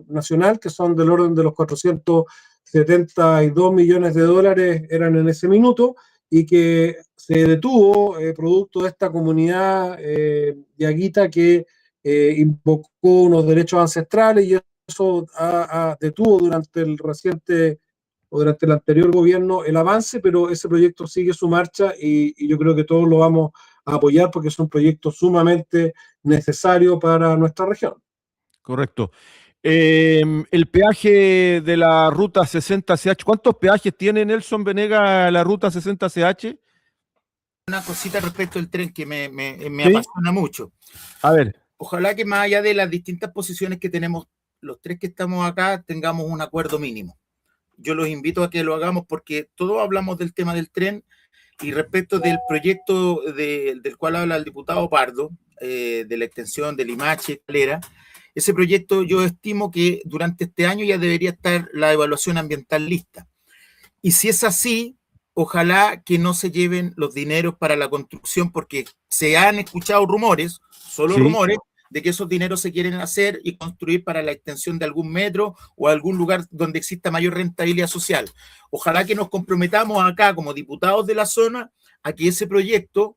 nacional, que son del orden de los 472 millones de dólares, eran en ese minuto, y que se detuvo producto de esta comunidad diaguita que invocó unos derechos ancestrales y eso detuvo durante el reciente o durante el anterior gobierno el avance, pero ese proyecto sigue su marcha y yo creo que todos lo vamos a apoyar porque es un proyecto sumamente necesario para nuestra región. Correcto. El peaje de la ruta 60CH, ¿cuántos peajes tiene Nelson Venega la ruta 60CH? Una cosita respecto al tren que me ¿Sí? apasiona mucho. A ver. Ojalá que más allá de las distintas posiciones que tenemos, los tres que estamos acá, tengamos un acuerdo mínimo. Yo los invito a que lo hagamos porque todos hablamos del tema del tren y respecto del proyecto del cual habla el diputado Pardo, de la extensión de Limache, Calera, ese proyecto yo estimo que durante este año ya debería estar la evaluación ambiental lista. Y si es así, ojalá que no se lleven los dineros para la construcción porque se han escuchado rumores, solo Sí. rumores, de que esos dineros se quieren hacer y construir para la extensión de algún metro o algún lugar donde exista mayor rentabilidad social. Ojalá que nos comprometamos acá como diputados de la zona a que ese proyecto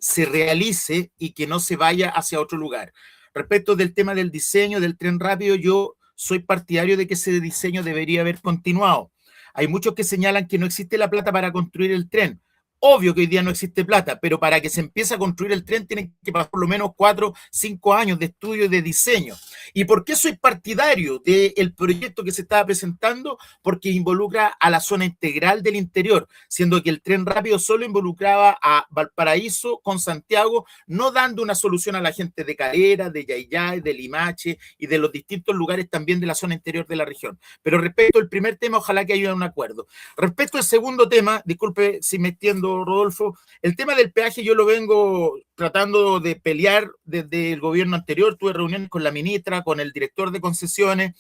se realice y que no se vaya hacia otro lugar. Respecto del tema del diseño del tren rápido, yo soy partidario de que ese diseño debería haber continuado. Hay muchos que señalan que no existe la plata para construir el tren. Obvio que hoy día no existe plata, pero para que se empiece a construir el tren tienen que pasar por lo menos 4, 5 años de estudio y de diseño. ¿Y por qué soy partidario del proyecto que se estaba presentando? Porque involucra a la zona integral del interior, siendo que el tren rápido solo involucraba a Valparaíso con Santiago, no dando una solución a la gente de Calera, de Yayay, de Limache y de los distintos lugares también de la zona interior de la región. Pero respecto al primer tema, ojalá que haya un acuerdo. Respecto al segundo tema, disculpe si me extiendo, Rodolfo, el tema del peaje yo lo vengo tratando de pelear desde el gobierno anterior. Tuve reuniones con la ministra, con el director de concesiones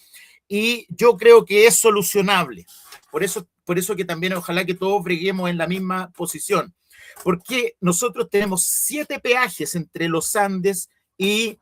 y yo creo que es solucionable. Por eso que también ojalá que todos breguemos en la misma posición. Porque nosotros tenemos 7 peajes entre los Andes y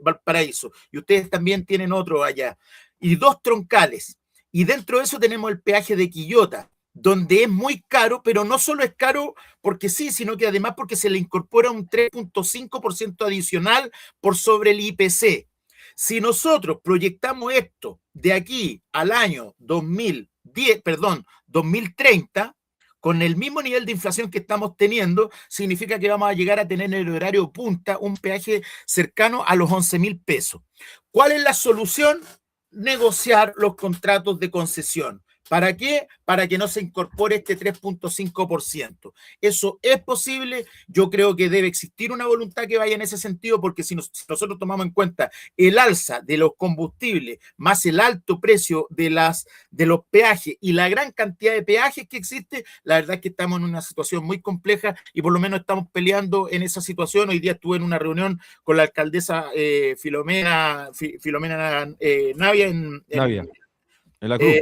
Valparaíso. Y ustedes también tienen otro allá. Y 2 troncales. Y dentro de eso tenemos el peaje de Quillota, donde es muy caro, pero no solo es caro porque sí, sino que además porque se le incorpora un 3.5% adicional por sobre el IPC. Si nosotros proyectamos esto de aquí al año 2030, con el mismo nivel de inflación que estamos teniendo, significa que vamos a llegar a tener en el horario punta un peaje cercano a los 11.000 pesos. ¿Cuál es la solución? Negociar los contratos de concesión. ¿Para qué? Para que no se incorpore este 3.5%. Eso es posible. Yo creo que debe existir una voluntad que vaya en ese sentido, porque si nosotros tomamos en cuenta el alza de los combustibles, más el alto precio de los peajes y la gran cantidad de peajes que existe, la verdad es que estamos en una situación muy compleja y por lo menos estamos peleando en esa situación. Hoy día estuve en una reunión con la alcaldesa Filomena Navia en La Cruz.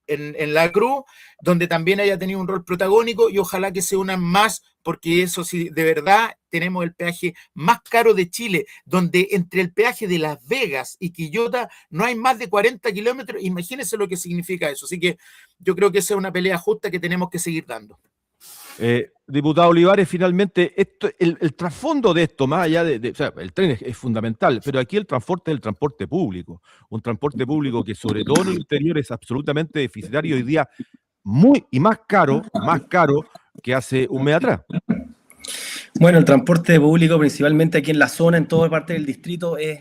En la Cruz, donde también haya tenido un rol protagónico y ojalá que se unan más, porque eso sí, de verdad tenemos el peaje más caro de Chile, donde entre el peaje de Las Vegas y Quillota no hay más de 40 kilómetros. Imagínense lo que significa eso. Así que yo creo que esa es una pelea justa que tenemos que seguir dando. Diputado Olivares, finalmente, el trasfondo de esto, más allá o sea, el tren es fundamental, pero aquí el transporte es el transporte público, un transporte público que sobre todo en el interior es absolutamente deficitario hoy día, más caro que hace un mes atrás. Bueno, el transporte público, principalmente aquí en la zona, en toda parte del distrito, es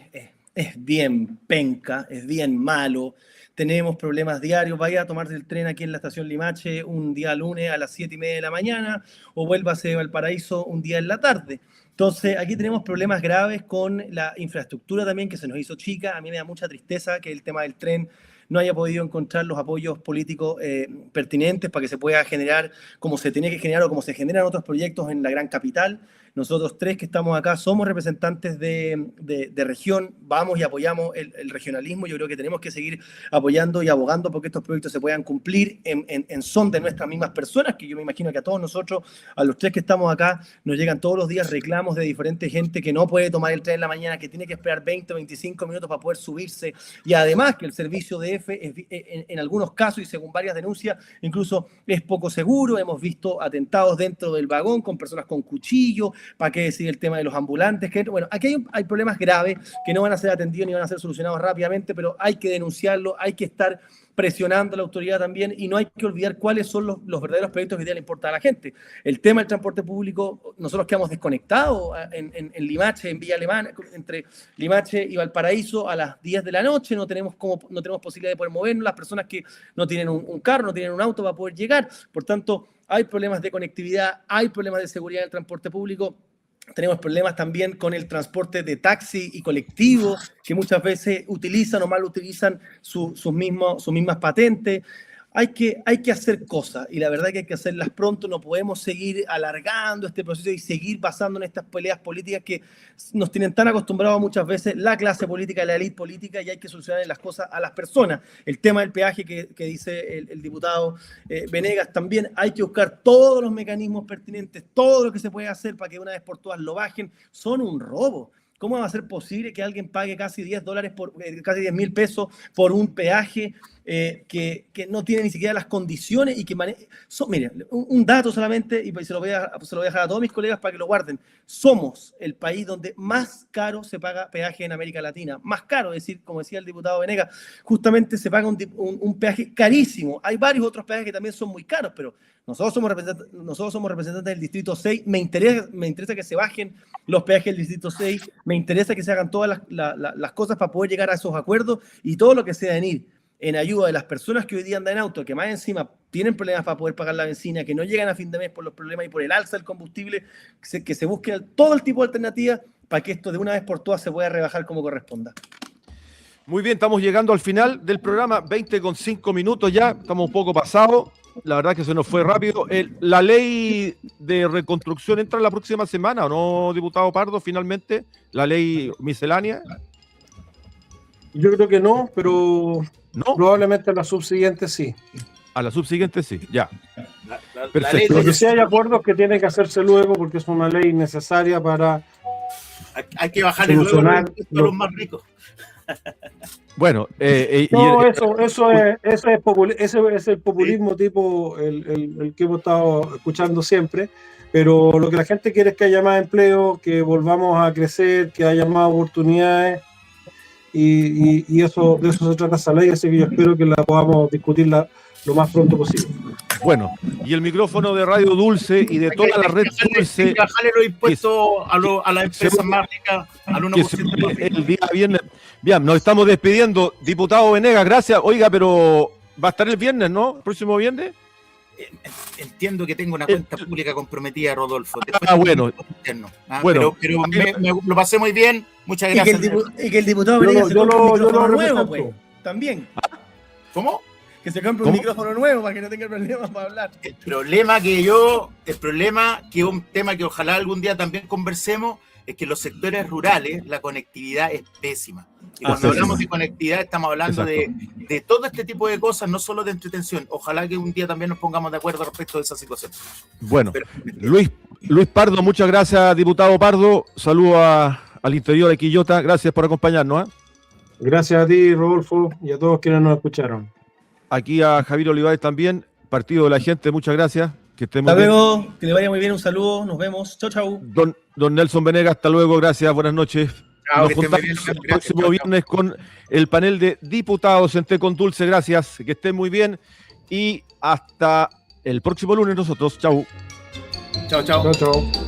bien penca, es bien malo. Tenemos problemas diarios. Vaya a tomarse el tren aquí en la estación Limache un día lunes a las 7:30 de la mañana o vuélvase a Valparaíso un día en la tarde. Entonces, aquí tenemos problemas graves con la infraestructura también, que se nos hizo chica. A mí me da mucha tristeza que el tema del tren no haya podido encontrar los apoyos políticos pertinentes para que se pueda generar como se tiene que generar o como se generan otros proyectos en la gran capital. Nosotros tres que estamos acá somos representantes de región, vamos y apoyamos el regionalismo. Yo creo que tenemos que seguir apoyando y abogando porque estos proyectos se puedan cumplir en son de nuestras mismas personas, que yo me imagino que a todos nosotros, a los tres que estamos acá, nos llegan todos los días reclamos de diferente gente que no puede tomar el tren en la mañana, que tiene que esperar 20 o 25 minutos para poder subirse, y además que el servicio de EFE en algunos casos y según varias denuncias incluso es poco seguro. Hemos visto atentados dentro del vagón con personas con cuchillo. ¿Para qué decir el tema de los ambulantes? Bueno, aquí hay problemas graves que no van a ser atendidos ni van a ser solucionados rápidamente, pero hay que denunciarlo, hay que estar presionando a la autoridad también, y no hay que olvidar cuáles son los verdaderos proyectos que hoy día le importan a la gente. El tema del transporte público, nosotros quedamos desconectados en Limache, en Villa Alemana, entre Limache y Valparaíso a las 10 de la noche, no tenemos posibilidad de poder movernos, las personas que no tienen un carro, no tienen un auto para poder llegar, por tanto, hay problemas de conectividad, hay problemas de seguridad en el transporte público. Tenemos problemas también con el transporte de taxi y colectivo, que muchas veces utilizan o mal utilizan sus mismas patentes. Hay que hacer cosas, y la verdad que hay que hacerlas pronto. No podemos seguir alargando este proceso y seguir basando en estas peleas políticas que nos tienen tan acostumbrados muchas veces la clase política y la élite política, y hay que solucionar las cosas a las personas. El tema del peaje que dice el diputado Venegas, también hay que buscar todos los mecanismos pertinentes, todo lo que se puede hacer para que una vez por todas lo bajen. Son un robo. ¿Cómo va a ser posible que alguien pague casi casi 10.000 pesos por un peaje que no tiene ni siquiera las condiciones y que miren, un dato solamente, y se lo voy a dejar a todos mis colegas para que lo guarden. Somos el país donde más caro se paga peaje en América Latina. Más caro, es decir, como decía el diputado Venegas, justamente se paga un peaje carísimo. Hay varios otros peajes que también son muy caros, pero nosotros somos representantes del Distrito 6. Me interesa que se bajen los peajes del Distrito 6. Me interesa que se hagan todas las cosas para poder llegar a esos acuerdos, y todo lo que sea en ir en ayuda de las personas que hoy día andan en auto, que más encima tienen problemas para poder pagar la benzina, que no llegan a fin de mes por los problemas y por el alza del combustible, que se busque todo el tipo de alternativas para que esto de una vez por todas se pueda rebajar como corresponda. Muy bien, estamos llegando al final del programa, 20:05 ya, estamos un poco pasados, la verdad que se nos fue rápido. ¿La ley de reconstrucción entra la próxima semana o no, diputado Pardo, finalmente? ¿La ley miscelánea? Yo creo que no, pero ¿No? probablemente la subsiguiente sí. A la subsiguiente sí, ya. Perfecto. Lo que sí hay acuerdos que tienen que hacerse luego, porque es una ley necesaria para... Hay que bajar el luego a los más ricos. Bueno, eso es el populismo tipo el que hemos estado escuchando siempre, pero lo que la gente quiere es que haya más empleo, que volvamos a crecer, que haya más oportunidades, y de eso se trata esa ley, así que yo espero que la podamos discutir lo más pronto posible. Bueno, y el micrófono de Radio Dulce y de toda la red Dulce. Hay que bajarle los impuestos a las empresas más ricas al 1%. El día viernes. Bien, nos estamos despidiendo. Diputado Venegas, gracias. Oiga, pero va a estar el viernes, ¿no? ¿El próximo viernes? Entiendo que tengo una cuenta pública comprometida, Rodolfo. Bueno. Pero me lo pasé muy bien. Muchas gracias. Y que el diputado Venegas se compre un micrófono nuevo, pues. También. ¿Cómo? Que se compre un micrófono nuevo para que no tenga problemas para hablar. El problema que es un tema que ojalá algún día también conversemos, es que en los sectores rurales la conectividad es pésima. Y cuando hablamos de conectividad estamos hablando de todo este tipo de cosas, no solo de entretención. Ojalá que un día también nos pongamos de acuerdo respecto de esa situación. Bueno, Luis Pardo, muchas gracias, diputado Pardo. Saludos al interior de Quillota. Gracias por acompañarnos. Gracias a ti, Rodolfo, y a todos quienes nos escucharon. Aquí a Javier Olivares también, Partido de la Gente, muchas gracias. Que estemos hasta luego, que le vaya muy bien, un saludo, nos vemos, chau, chau. Don Nelson Venegas, hasta luego, gracias, buenas noches. Chao, nos juntamos el próximo viernes con el panel de diputados en Té con Dulce, gracias, que estén muy bien y hasta el próximo lunes nosotros, chau. Chao, chao. Chao, chao.